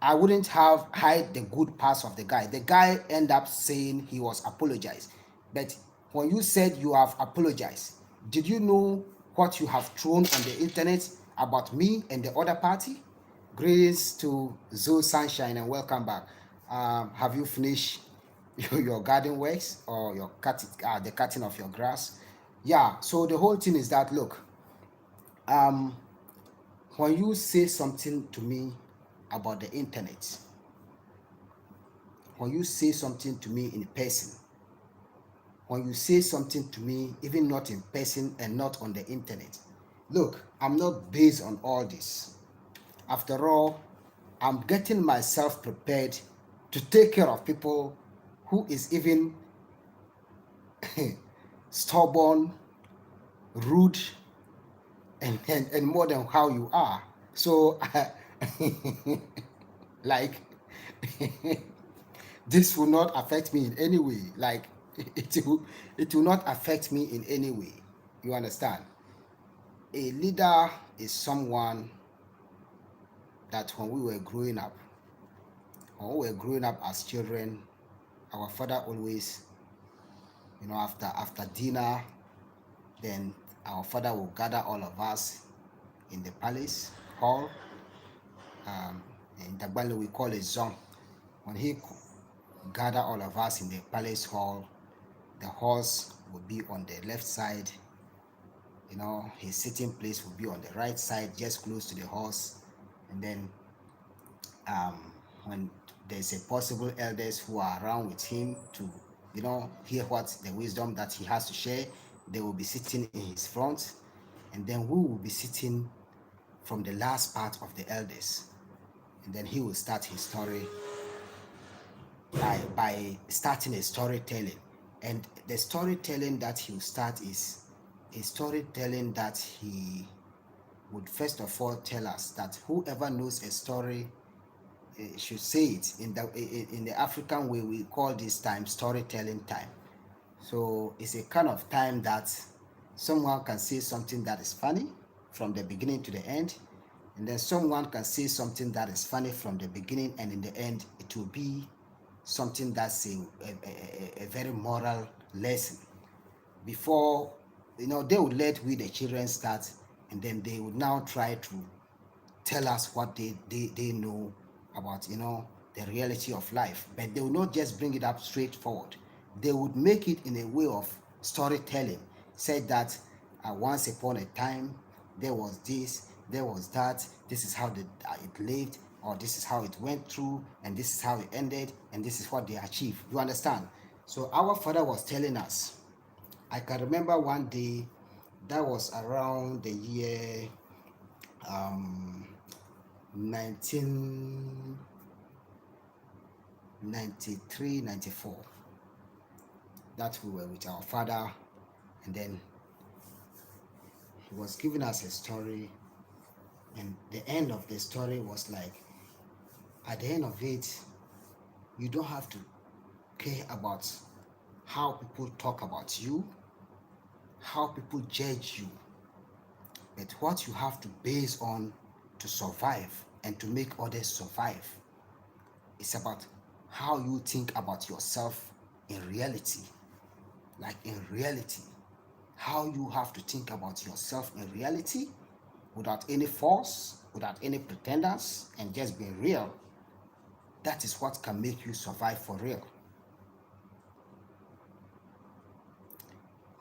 I wouldn't have hide the good parts of the guy. The guy end up saying he was apologized. But when you said you have apologized, did you know what you have thrown on the internet about me and the other party? Greetings to Zoe Sunshine and welcome back. Have you finished your garden works, or your the cutting of your grass? Yeah. So the whole thing is that look, um, when you say something to me about the internet, when you say something to me in person, when you say something to me even not in person and not on the internet, look, I'm not based on all this. After all, I'm getting myself prepared to take care of people who is even stubborn, rude, and more than how you are. So, like, this will not affect me in any way. Like, it will not affect me in any way. You understand? A leader is someone that when we were growing up as children, our father always, after dinner, then our father will gather all of us in the palace hall. Um, in Dagbali we call it zong. When he gather all of us in the palace hall, the horse will be on the left side, his sitting place will be on the right side, just close to the horse. And then when there's a possible elders who are around with him to hear what the wisdom that he has to share, they will be sitting in his front. And then we will be sitting from the last part of the elders. And then he will start his story by starting a storytelling. And the storytelling that he will start is a storytelling that he would first of all tell us that whoever knows a story should say it. In the African way, we call this time storytelling time. So it's a kind of time that someone can say something that is funny from the beginning to the end, and then someone can say something that is funny from the beginning, and in the end it will be something that's a very moral lesson. Before, they would let we the children start, and then they would now try to tell us what they know about the reality of life. But they will not just bring it up straightforward. They would make it in a way of storytelling. Said that once upon a time there was this, there was that, this is how it lived, or this is how it went through, and this is how it ended, and this is what they achieved. You understand? So our father was telling us. I can remember one day, that was around the year um 1993, 94, that we were with our father, and then he was giving us a story, and the end of the story was like, at the end of it, you don't have to care about how people talk about you. how people judge you, but what you have to base on to survive and to make others survive. It's about how you think about yourself in reality. Like in reality, how you have to think about yourself in reality without any force, without any pretenders, and just being real. That is what can make you survive for real.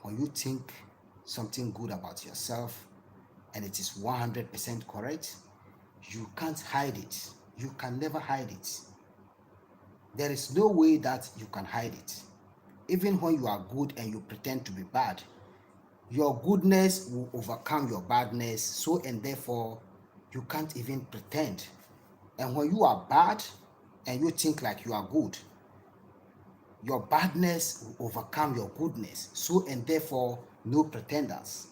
When you think something good about yourself and it is 100% correct, you can't hide it. You can never hide it. There is no way that you can hide it. Even when you are good and you pretend to be bad, your goodness will overcome your badness, so and therefore you can't even pretend. And when you are bad and you think like you are good, your badness will overcome your goodness, so and therefore no pretenders.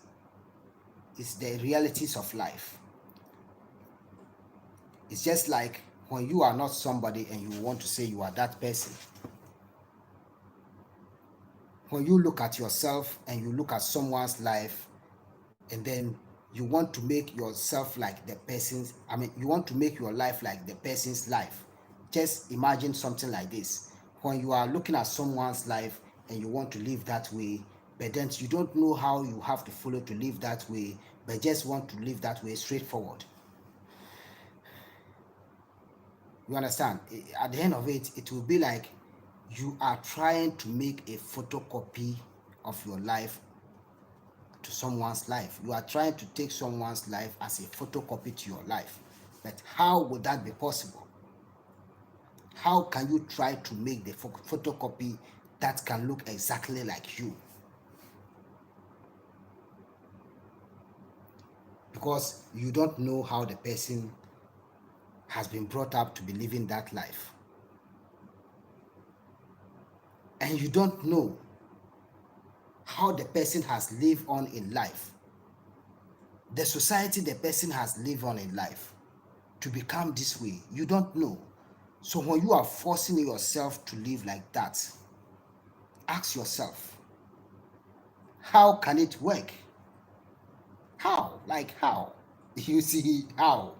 It's the realities of life. It's just like when you are not somebody and you want to say you are that person. When you look at yourself and you look at someone's life, and then you want to make yourself like the person's, you want to make your life like the person's life. Just imagine something like this. When you are looking at someone's life and you want to live that way, but then you don't know how you have to follow to live that way, but just want to live that way straightforward. You understand? At the end of it, it will be like you are trying to make a photocopy of your life to someone's life. You are trying to take someone's life as a photocopy to your life. But how would that be possible? How can you try to make the photocopy that can look exactly like you? Because you don't know how the person has been brought up to be living that life. And you don't know how the person has lived on in life. The society the person has lived on in life to become this way, you don't know. So when you are forcing yourself to live like that, ask yourself, how can it work? How? Like how? You see how?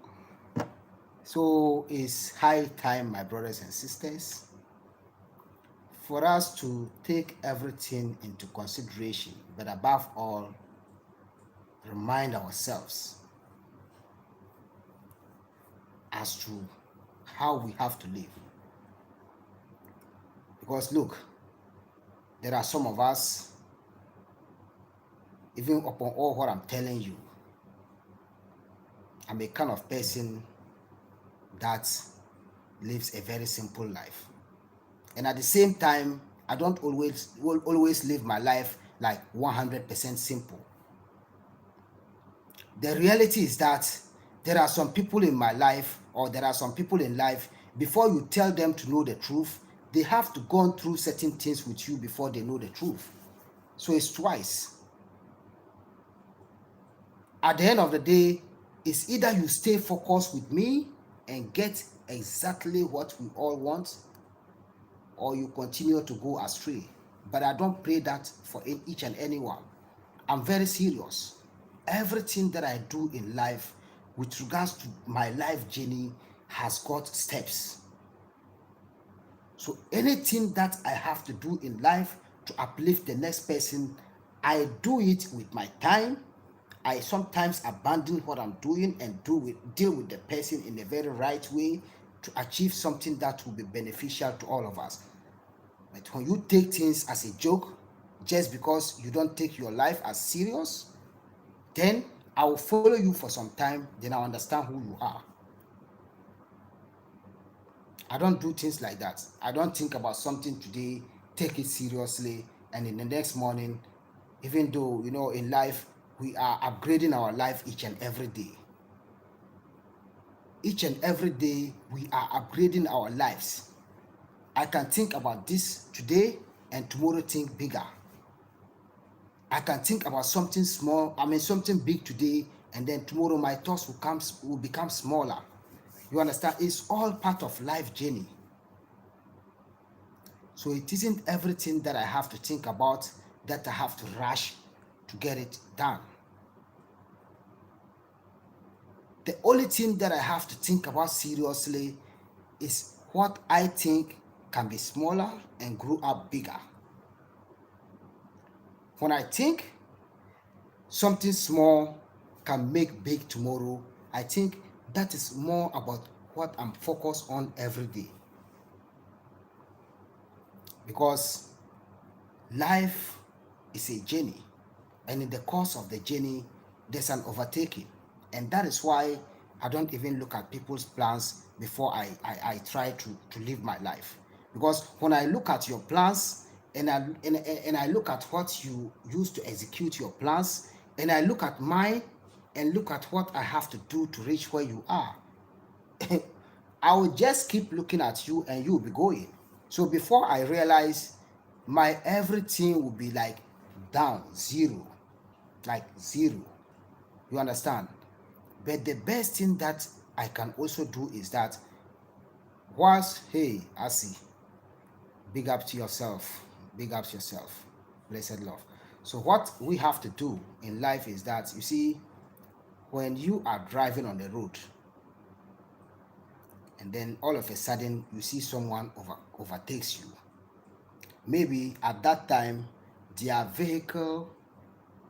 So it's high time, my brothers and sisters, for us to take everything into consideration, but above all, remind ourselves as to how we have to live. Because look, there are some of us, even upon all what I'm telling you, I'm a kind of person that lives a very simple life. And at the same time, I don't always live my life like 100% simple. The reality is that there are some people in my life, or there are some people in life, before you tell them to know the truth, they have to go through certain things with you before they know the truth. So it's twice. At the end of the day, it's either you stay focused with me and get exactly what we all want, or you continue to go astray. But I don't pray that for each and anyone. I'm very serious. Everything that I do in life with regards to my life journey has got steps. So anything that I have to do in life to uplift the next person, I do it with my time. I sometimes abandon what I'm doing and deal with the person in a very right way to achieve something that will be beneficial to all of us. But when you take things as a joke, just because you don't take your life as serious, then I will follow you for some time, then I'll understand who you are. I don't do things like that. I don't think about something today, take it seriously, and in the next morning, even though, in life, we are upgrading our life each and every day. Each and every day, we are upgrading our lives. I can think about this today and tomorrow think bigger. I can think about something small, something big today, and then tomorrow my thoughts will become smaller. You understand? It's all part of life journey. So it isn't everything that I have to think about, that I have to rush to get it done. The only thing that I have to think about seriously is what I think can be smaller and grow up bigger. When I think something small can make big tomorrow, I think that is more about what I'm focused on every day. Because life is a journey, and in the course of the journey, there's an overtaking. And that is why I don't even look at people's plans before I try to live my life. Because when I look at your plans, and I look at what you use to execute your plans, and I look at mine, and look at what I have to do to reach where you are, I will just keep looking at you and you'll be going. So before I realize, my everything will be like down, zero, like zero. You understand? But the best thing that I can also do is that, whilst, hey, I see, big up to yourself, big up to yourself, blessed love. So what we have to do in life is that, you see, when you are driving on the road, and then all of a sudden you see someone overtakes you, maybe at that time their vehicle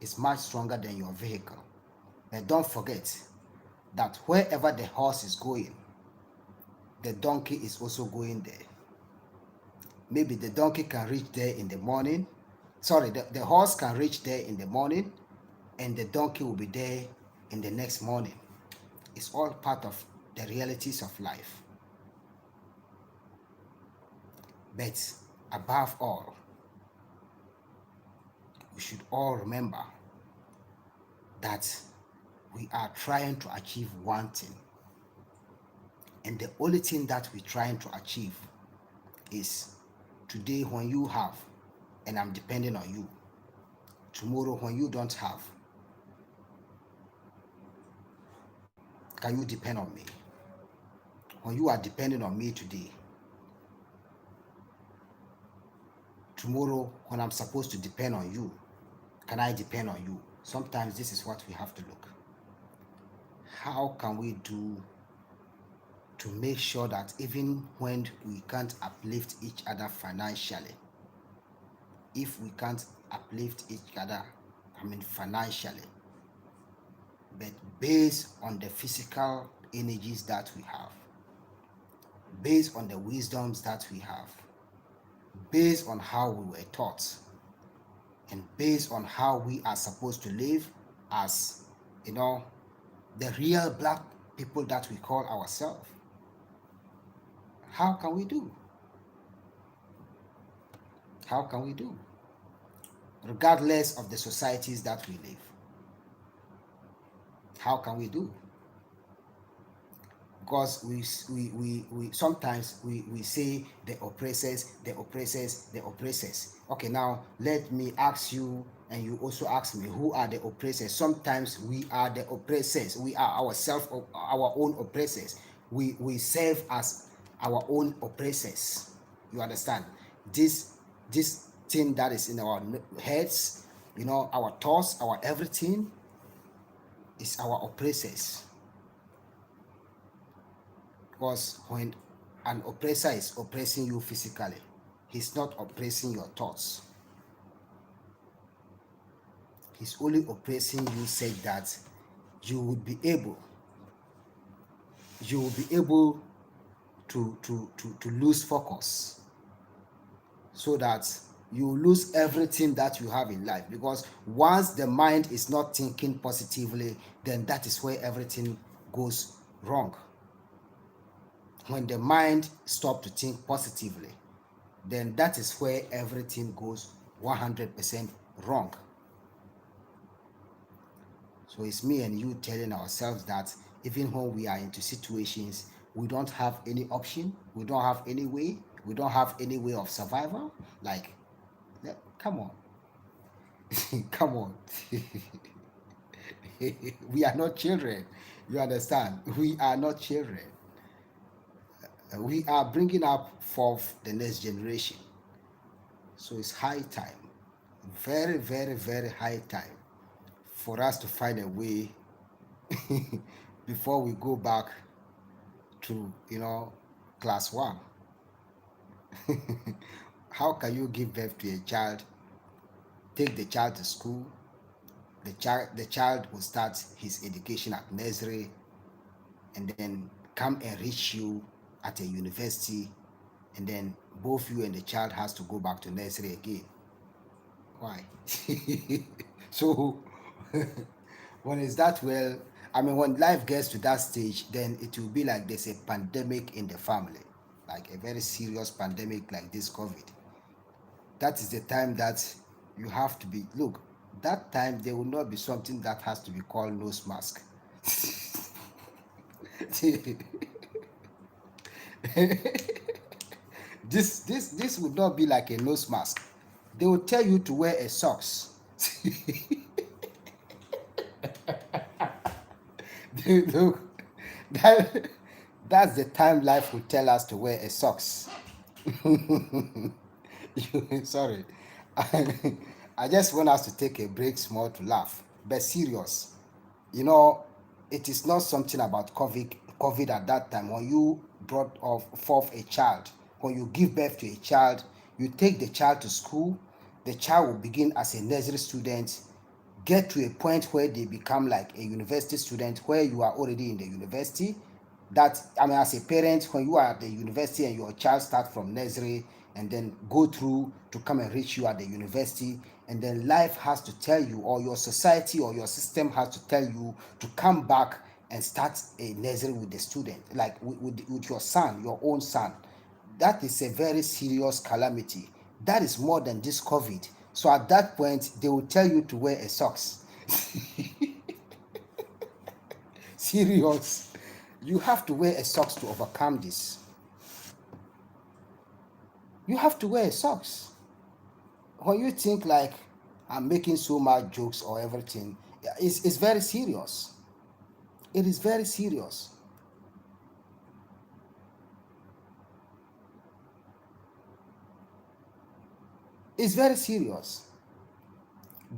is much stronger than your vehicle. And don't forget that wherever the horse is going, the donkey is also going there. Maybe the donkey can reach there in the morning. Sorry, the horse can reach there in the morning, and the donkey will be there in the next morning. It's all part of the realities of life. But above all, we should all remember that we are trying to achieve one thing. And the only thing that we're trying to achieve is, today when you have, and I'm depending on you, tomorrow when you don't have, can you depend on me? When you are depending on me today, tomorrow when I'm supposed to depend on you, can I depend on you? Sometimes this is what we have to look. How can we do to make sure that even when we can't uplift each other financially, if we can't uplift each other, financially, but based on the physical energies that we have, based on the wisdoms that we have, based on how we were taught, and based on how we are supposed to live as, the real black people that we call ourselves, how can we do? How can we do? Regardless of the societies that we live, how can we do? Because we sometimes we say the oppressors, the oppressors, the oppressors. Okay, now let me ask you, and you also ask me, who are the oppressors? Sometimes we are the oppressors. We are ourselves, our own oppressors. We serve as our own oppressors. You understand? This thing that is in our heads, our thoughts, our everything, is our oppressors. Because when an oppressor is oppressing you physically, he's not oppressing your thoughts. He's only oppressing you such that you will be able to lose focus, so that you lose everything that you have in life. Because once the mind is not thinking positively, then that is where everything goes wrong. When the mind stops to think positively, then that is where everything goes 100% wrong. So it's me and you telling ourselves that even when we are into situations, we don't have any option, we don't have any way, we don't have any way of survival. Like, come on. Come on. We are not children. You understand? We are not children. We are bringing up forth the next generation. So it's high time. Very, very, very high time for us to find a way before we go back to, class one. How can you give birth to a child, take the child to school, the child will start his education at nursery, and then come and reach you at a university, and then both you and the child has to go back to nursery again? Why? So when it's that, well, I mean, when life gets to that stage, then it will be like there's a pandemic in the family, like a very serious pandemic like this COVID. That is the time that you have to be, look, that time there will not be something that has to be called nose mask. This would not be like a nose mask. They will tell you to wear a socks. Look, that, that's the time life will tell us to wear a socks. Sorry. I, I just want us to take a break small to laugh, but serious. You know, it is not something about COVID at that time. When you brought forth a child, when you give birth to a child, you take the child to school. The child will begin as a nursery student, get to a point where they become like a university student, where you are already in the university. That, I mean, as a parent, when you are at the university and your child starts from nursery and then go through to come and reach you at the university, and then life has to tell you, or your society or your system has to tell you to come back and start a nursery with the student, like with your son, your own son. That is a very serious calamity. That is more than this COVID. So at that point, they will tell you to wear a socks. Serious. You have to wear a socks to overcome this. You have to wear a socks. When you think like I'm making so much jokes or everything, it's very serious. It is very serious. It's very serious.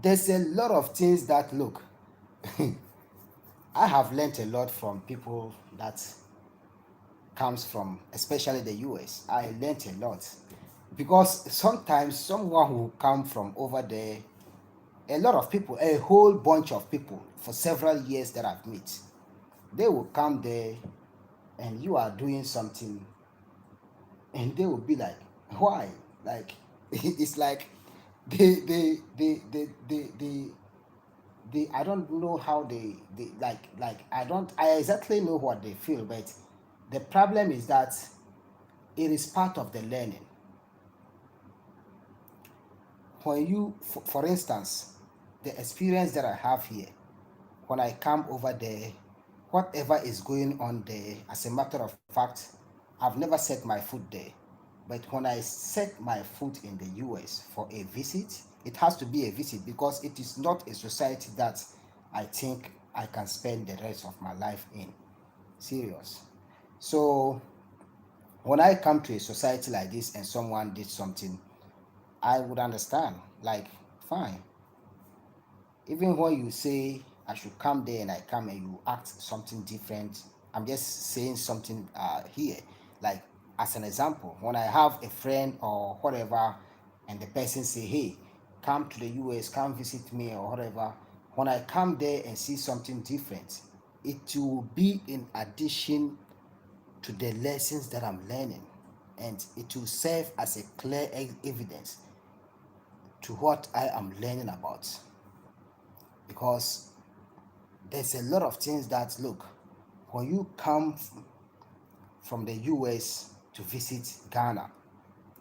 There's a lot of things that, look, I have learned a lot from people that comes from, especially the US. I learned a lot because sometimes someone who come from over there, a lot of people, a whole bunch of people for several years that I've met, they will come there and you are doing something and they will be like, why? Like, it's like they I don't know how they like I exactly know what they feel, but the problem is that it is part of the learning. When you, for instance, the experience that I have here, when I come over there, whatever is going on there, as a matter of fact, I've never set my foot there. But when I set my foot in the US for a visit, it has to be a visit because it is not a society that I think I can spend the rest of my life in. Serious. So when I come to a society like this and someone did something, I would understand. Like, fine. Even when you say I should come there and I come and you act something different, I'm just saying something here. Like, as an example, when I have a friend or whatever, and the person say, "Hey, come to the US, come visit me," or whatever. When I come there and see something different, it will be in addition to the lessons that I'm learning, and it will serve as a clear evidence to what I am learning about. Because there's a lot of things that, look, when you come from the US to visit Ghana,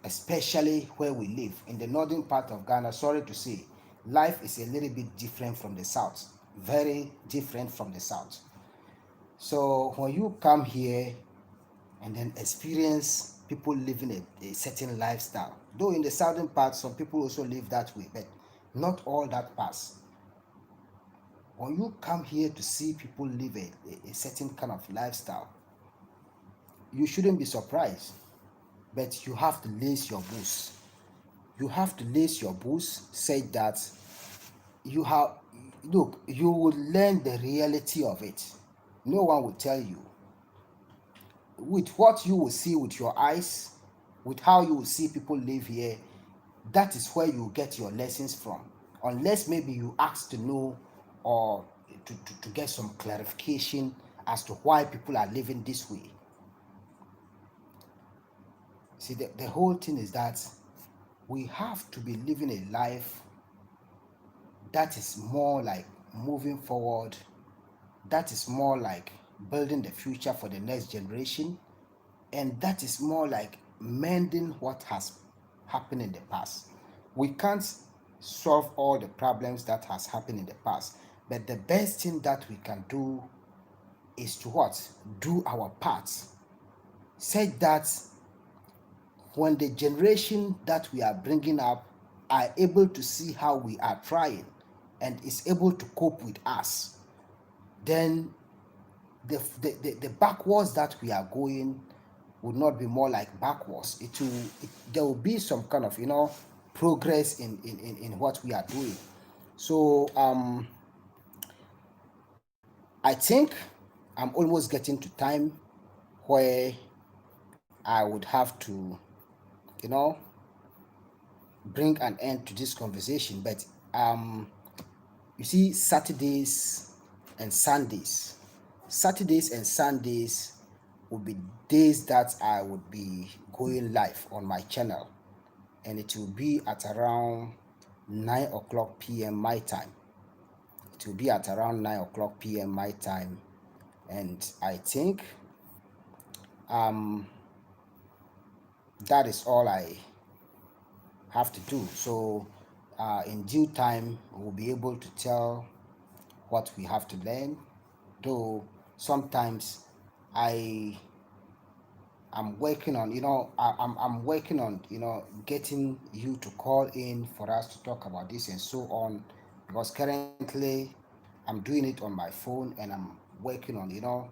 especially where we live in the northern part of Ghana, sorry to say, life is a little bit different from the south, very different from the south. So when you come here and then experience people living a certain lifestyle, though in the southern part some people also live that way, but not all that pass. When you come here to see people live a certain kind of lifestyle, you shouldn't be surprised, but you have to lace your boots. You have to lace your boots, say that you have look, you will learn the reality of it. No one will tell you. With what you will see with your eyes, with how you will see people live here, that is where you get your lessons from. Unless maybe you ask to know, or to get some clarification as to why people are living this way. See, the whole thing is that we have to be living a life that is more like moving forward, that is more like building the future for the next generation, and that is more like mending what has happened in the past. We can't solve all the problems that has happened in the past, but the best thing that we can do is to what? Do our part. Said that when the generation that we are bringing up are able to see how we are trying and is able to cope with us, then the backwards that we are going would not be more like backwards. There will be some kind of progress in what we are doing. So I think I'm almost getting to time where I would have to you know bring an end to this conversation. But um you see, and Sundays Saturdays and Sundays will be days that I would be going live on my channel, and it will be at around 9 o'clock p.m. my time. It will be at around 9 o'clock p.m. my time, and I think um, that is all I have to do. So, in due time, we'll be able to tell what we have to learn. Though sometimes I I'm working on, I'm working on, getting you to call in for us to talk about this and so on, because currently I'm doing it on my phone, and I'm working on,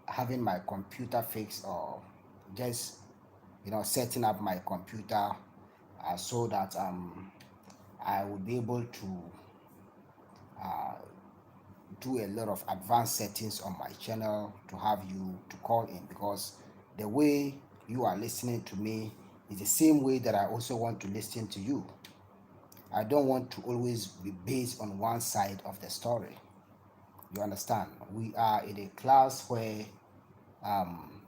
having my computer fixed, or just, setting up my computer, so that I will be able to uh, do a lot of advanced settings on my channel to have you to call in, because the way you are listening to me is the same way that I also want to listen to you. I don't want to always be based on one side of the story. You understand? We are in a class where um,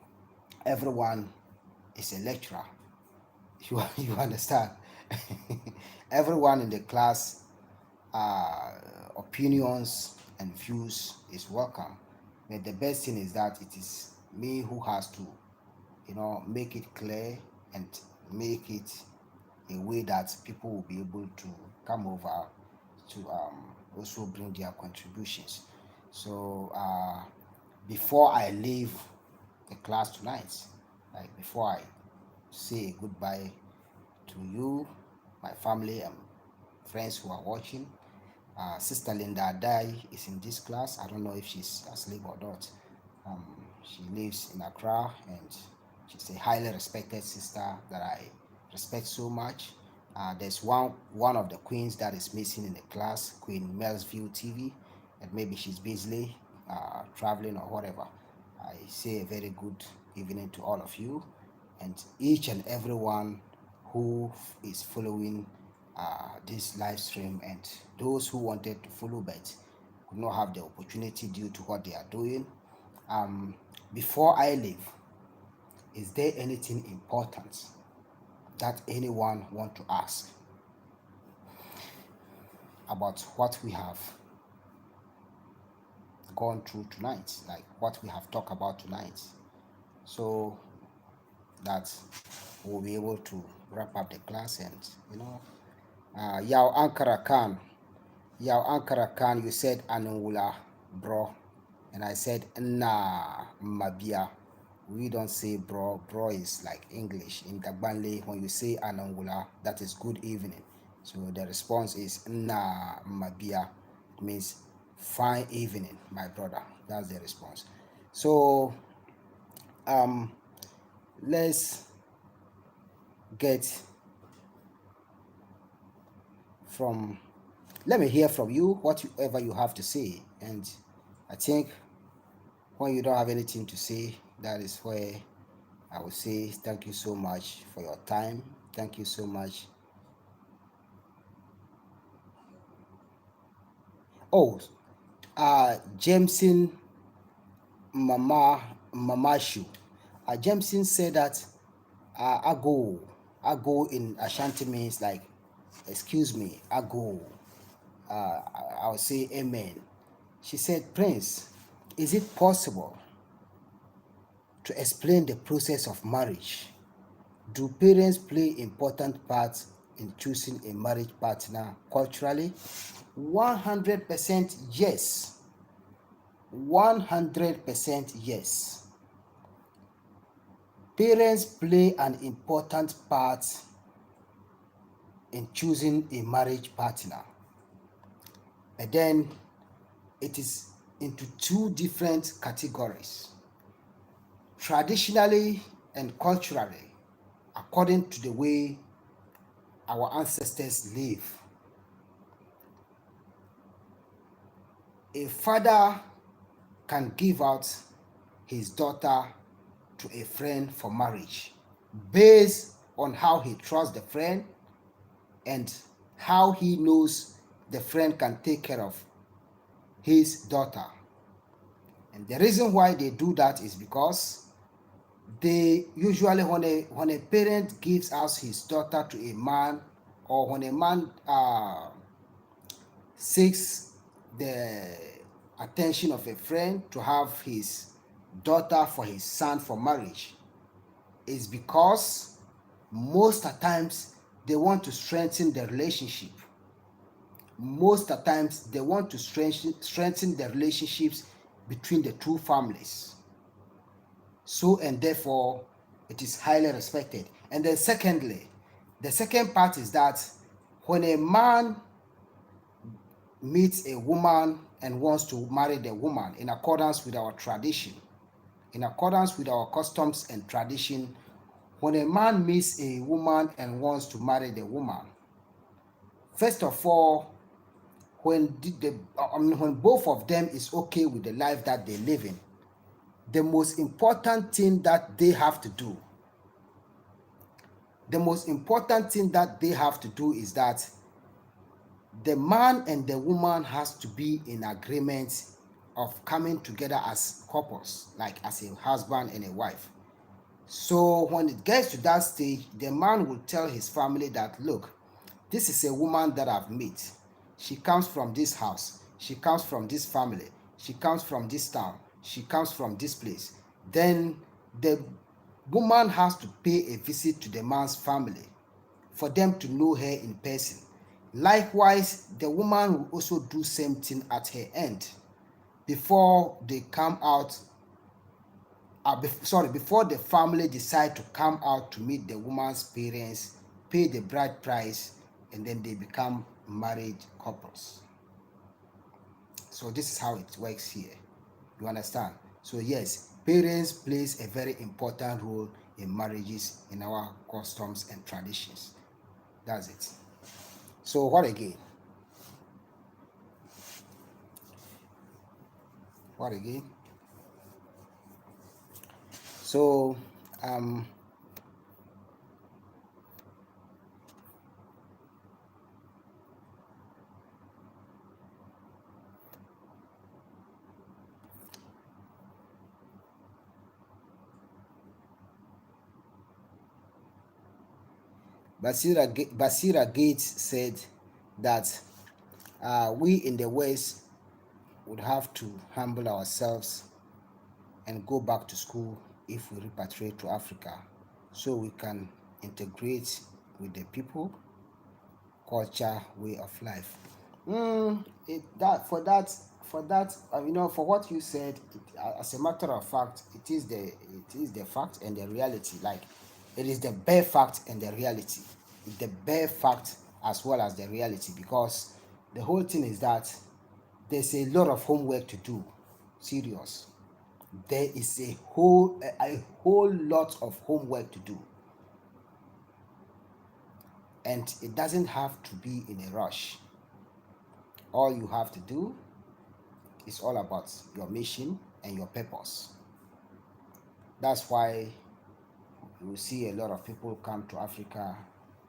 everyone is a lecturer. You understand? Everyone in the class, uh, opinions and views is welcome. But the best thing is that it is me who has to, make it clear and make it a way that people will be able to come over to also bring their contributions. So before I leave the class tonight, like before I say goodbye to you, my family, and friends who are watching. Sister Linda Adai is in this class. I don't know if she's asleep or not. She lives in Accra, and she's a highly respected sister that I respect so much. There's one of the queens that is missing in the class, Queen Melsview TV, and maybe she's busy traveling or whatever. I say a very good evening to all of you, and each and everyone who is following this live stream, and those who wanted to follow but could not have the opportunity due to what they are doing. Um, Before I leave, is there anything important that anyone want to ask about what we have gone through tonight, like what we have talked about tonight, so that we'll be able to wrap up the class? And Yao Ankara Khan, you said Anungula, bro. And I said, nah, Mabia. We don't say bro. Bro is like English. In Dagbanle, when you say Anungula, that is good evening. So the response is, nah, Mabia. It means fine evening, my brother. That's the response. So, um, let's get from let me hear from you whatever you have to say. And I think when you don't have anything to say, that is where I would say thank you so much for your time. Thank you so much. Oh, Jameson Mamashu. Jameson said that ago, ago in Ashanti means like, excuse me, ago. I'll say amen. She said, Prince, is it possible to explain the process of marriage? Do parents play important parts in choosing a marriage partner culturally? 100% yes. 100% yes. Parents play an important part in choosing a marriage partner. And then it is into two different categories. Traditionally and culturally, according to the way our ancestors live. A father can give out his daughter to a friend for marriage based on how he trusts the friend and how he knows the friend can take care of his daughter. And the reason why they do that is because they usually, when a parent gives out his daughter to a man, or when a man seeks the attention of a friend to have his daughter for his son for marriage, is because most of times they want to strengthen the relationship. Most of times they want to strengthen the relationships between the two families. So, and therefore it is highly respected. And then secondly, the second part is that when a man meets a woman and wants to marry the woman in accordance with our tradition, in accordance with our customs and tradition, when a man meets a woman and wants to marry the woman, first of all, when both of them is okay with the life that they live in, the most important thing that they have to do, is that the man and the woman has to be in agreement of coming together as couples, like as a husband and a wife. So when it gets to that stage, the man will tell his family that, look, this is a woman that I've met. She comes from this house. She comes from this family. She comes from this town. She comes from this place. Then the woman has to pay a visit to the man's family for them to know her in person. Likewise, the woman will also do same thing at her end before they come out. Before the family decide to come out to meet the woman's parents, pay the bride price, and then they become married couples. So this is how it works here. You understand? So yes, parents plays a very important role in marriages, in our customs and traditions. That's it. So what again? What again? So Basira Gates said that we in the West would have to humble ourselves and go back to school if we repatriate to Africa, so we can integrate with the people, culture, way of life. For what you said, as a matter of fact, it is the fact and the reality. Like, it is the bare fact and the reality. The bare fact as well as the reality, because the whole thing is that there's a lot of homework to do. Serious. There is a whole lot of homework to do, and it doesn't have to be in a rush. All you have to do is all about your mission and your purpose. That's why you will see a lot of people come to Africa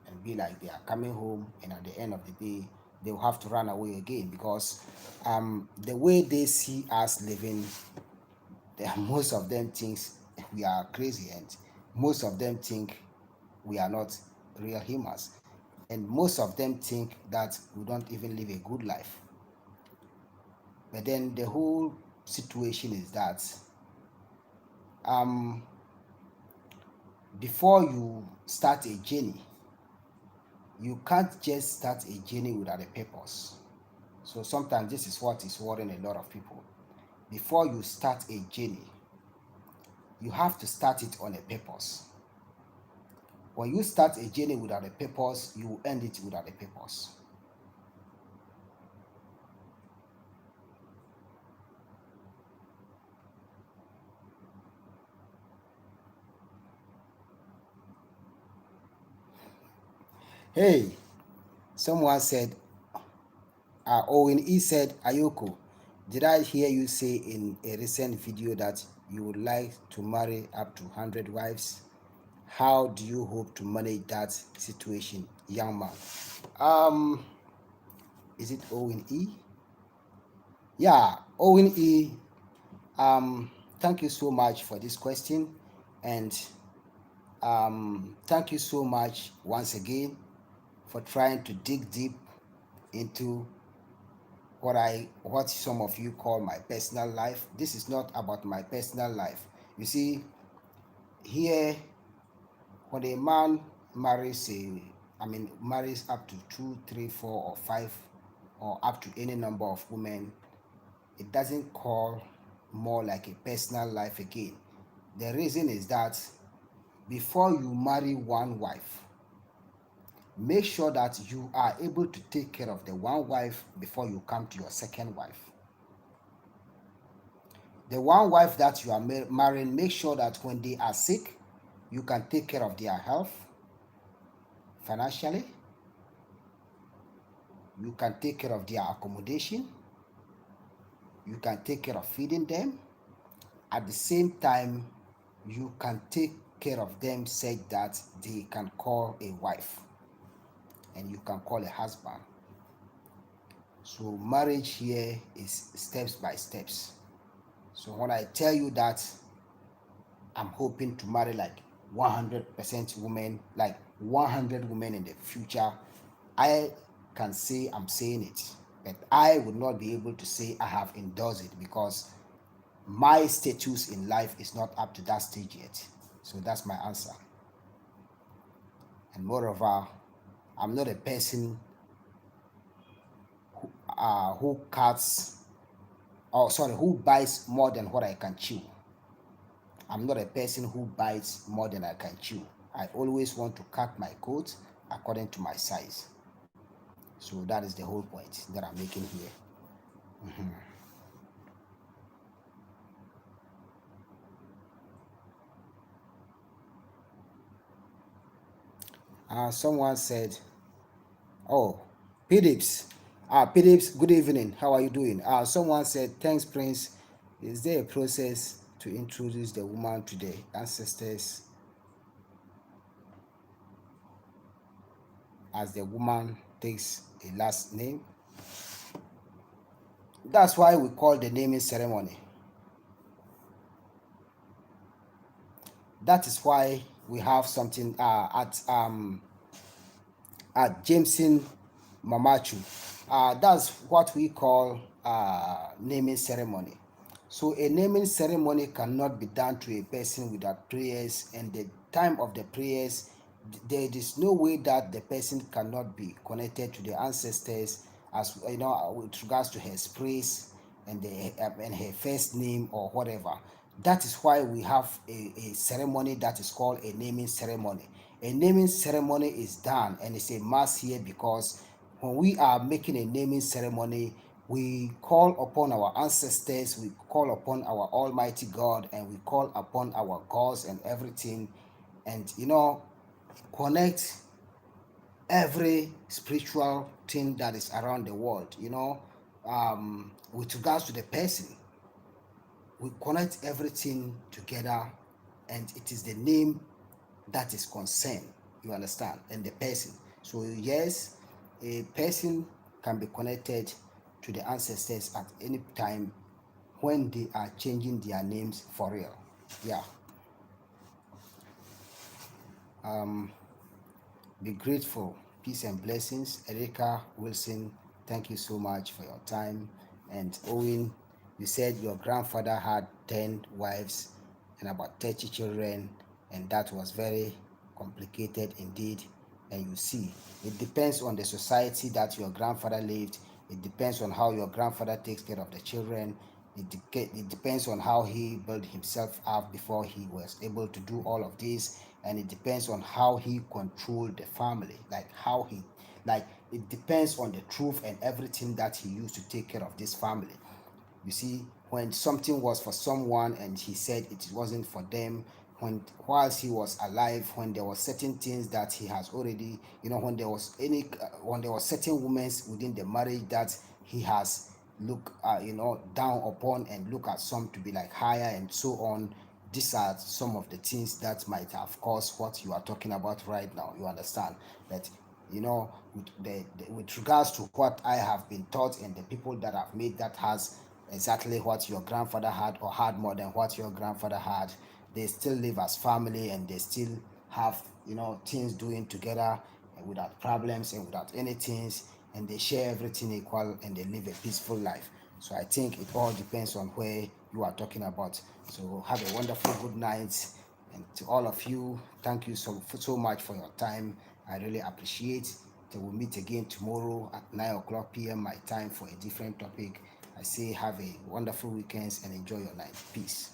and be like they are coming home, and at the end of the day, they will have to run away again because the way they see us living, most of them thinks we are crazy, and most of them think we are not real humans, and most of them think that we don't even live a good life. But then the whole situation is that um, before you start a journey, you can't just start a journey without a purpose. So sometimes this is what is worrying a lot of people. Before you start a journey, you have to start it on a purpose. When you start a journey without a purpose, you will end it without a purpose. Hey, someone said, Owen E said, Ayoko, did I hear you say in a recent video that you would like to marry up to 100 wives? How do you hope to manage that situation, young man? Um, is it Owen E? Yeah, Owen E. Thank you so much for this question, and thank you so much once again for trying to dig deep into what some of you call my personal life. This is not about my personal life. You see, here when a man marries marries up to two, three, four, or five, or up to any number of women, it doesn't call more like a personal life again. The reason is that before you marry one wife, make sure that you are able to take care of the one wife before you come to your second wife. The one wife that you are marrying, make sure that when they are sick, you can take care of their health financially, you can take care of their accommodation, you can take care of feeding them. At the same time, you can take care of them such that they can call a wife and you can call a husband. So marriage here is steps by steps. So when I tell you that I'm hoping to marry like 100% women, like 100 women in the future, I can say I'm saying it, but I would not be able to say I have endorsed it because my status in life is not up to that stage yet. So that's my answer. And moreover, I'm not a person who cuts, or sorry, who bites more than what I can chew. I'm not a person who bites more than I can chew. I always want to cut my coat according to my size. So that is the whole point that I'm making here. Someone said, oh, Pidips. Pidips, good evening. How are you doing? Someone said, thanks, Prince. Is there a process to introduce the woman to the ancestors as the woman takes a last name? That's why we call the naming ceremony. That is why we have something at Jameson Mamachu. That's what we call naming ceremony. So a naming ceremony cannot be done to a person without prayers, and the time of the prayers, there is no way that the person cannot be connected to the ancestors, as you know, with regards to her praise and her first name or whatever. That is why we have a ceremony that is called a naming ceremony. A naming ceremony is done, and it's a must here because when we are making a naming ceremony, we call upon our ancestors, we call upon our Almighty God, and we call upon our gods and everything, and connect every spiritual thing that is around the world. with regards to the person, we connect everything together, and it is the name that is concerned, you understand, and the person. So yes, a person can be connected to the ancestors at any time when they are changing their names for real. Yeah. um be grateful. Peace and blessings. Erica Wilson, thank you so much for your time. And Owen, you said your grandfather had 10 wives and about 30 children, and that was very complicated indeed. And you see, it depends on the society that your grandfather lived. It depends on how your grandfather takes care of the children. It depends on how he built himself up before he was able to do all of this, and it depends on how he controlled the family, like how he, like it depends on the truth and everything that he used to take care of this family. You see, when something was for someone and he said it wasn't for them, when whilst he was alive, when there was certain things that he has already, when there was when there was certain women within the marriage that he has look down upon and look at some to be like higher and so on. These are some of the things that might have caused what you are talking about right now, you understand. But with regards to what I have been taught and the people that have made that has exactly what your grandfather had or had more than what your grandfather had, they still live as family and they still have things doing together without problems and without anything, and they share everything equal and they live a peaceful life. So I think it all depends on where you are talking about. So have a wonderful good night, and to all of you, thank you so much for your time. I really appreciate. Till we meet again tomorrow at 9 o'clock p.m. my time for a different topic. I say have a wonderful weekend and enjoy your night. Peace.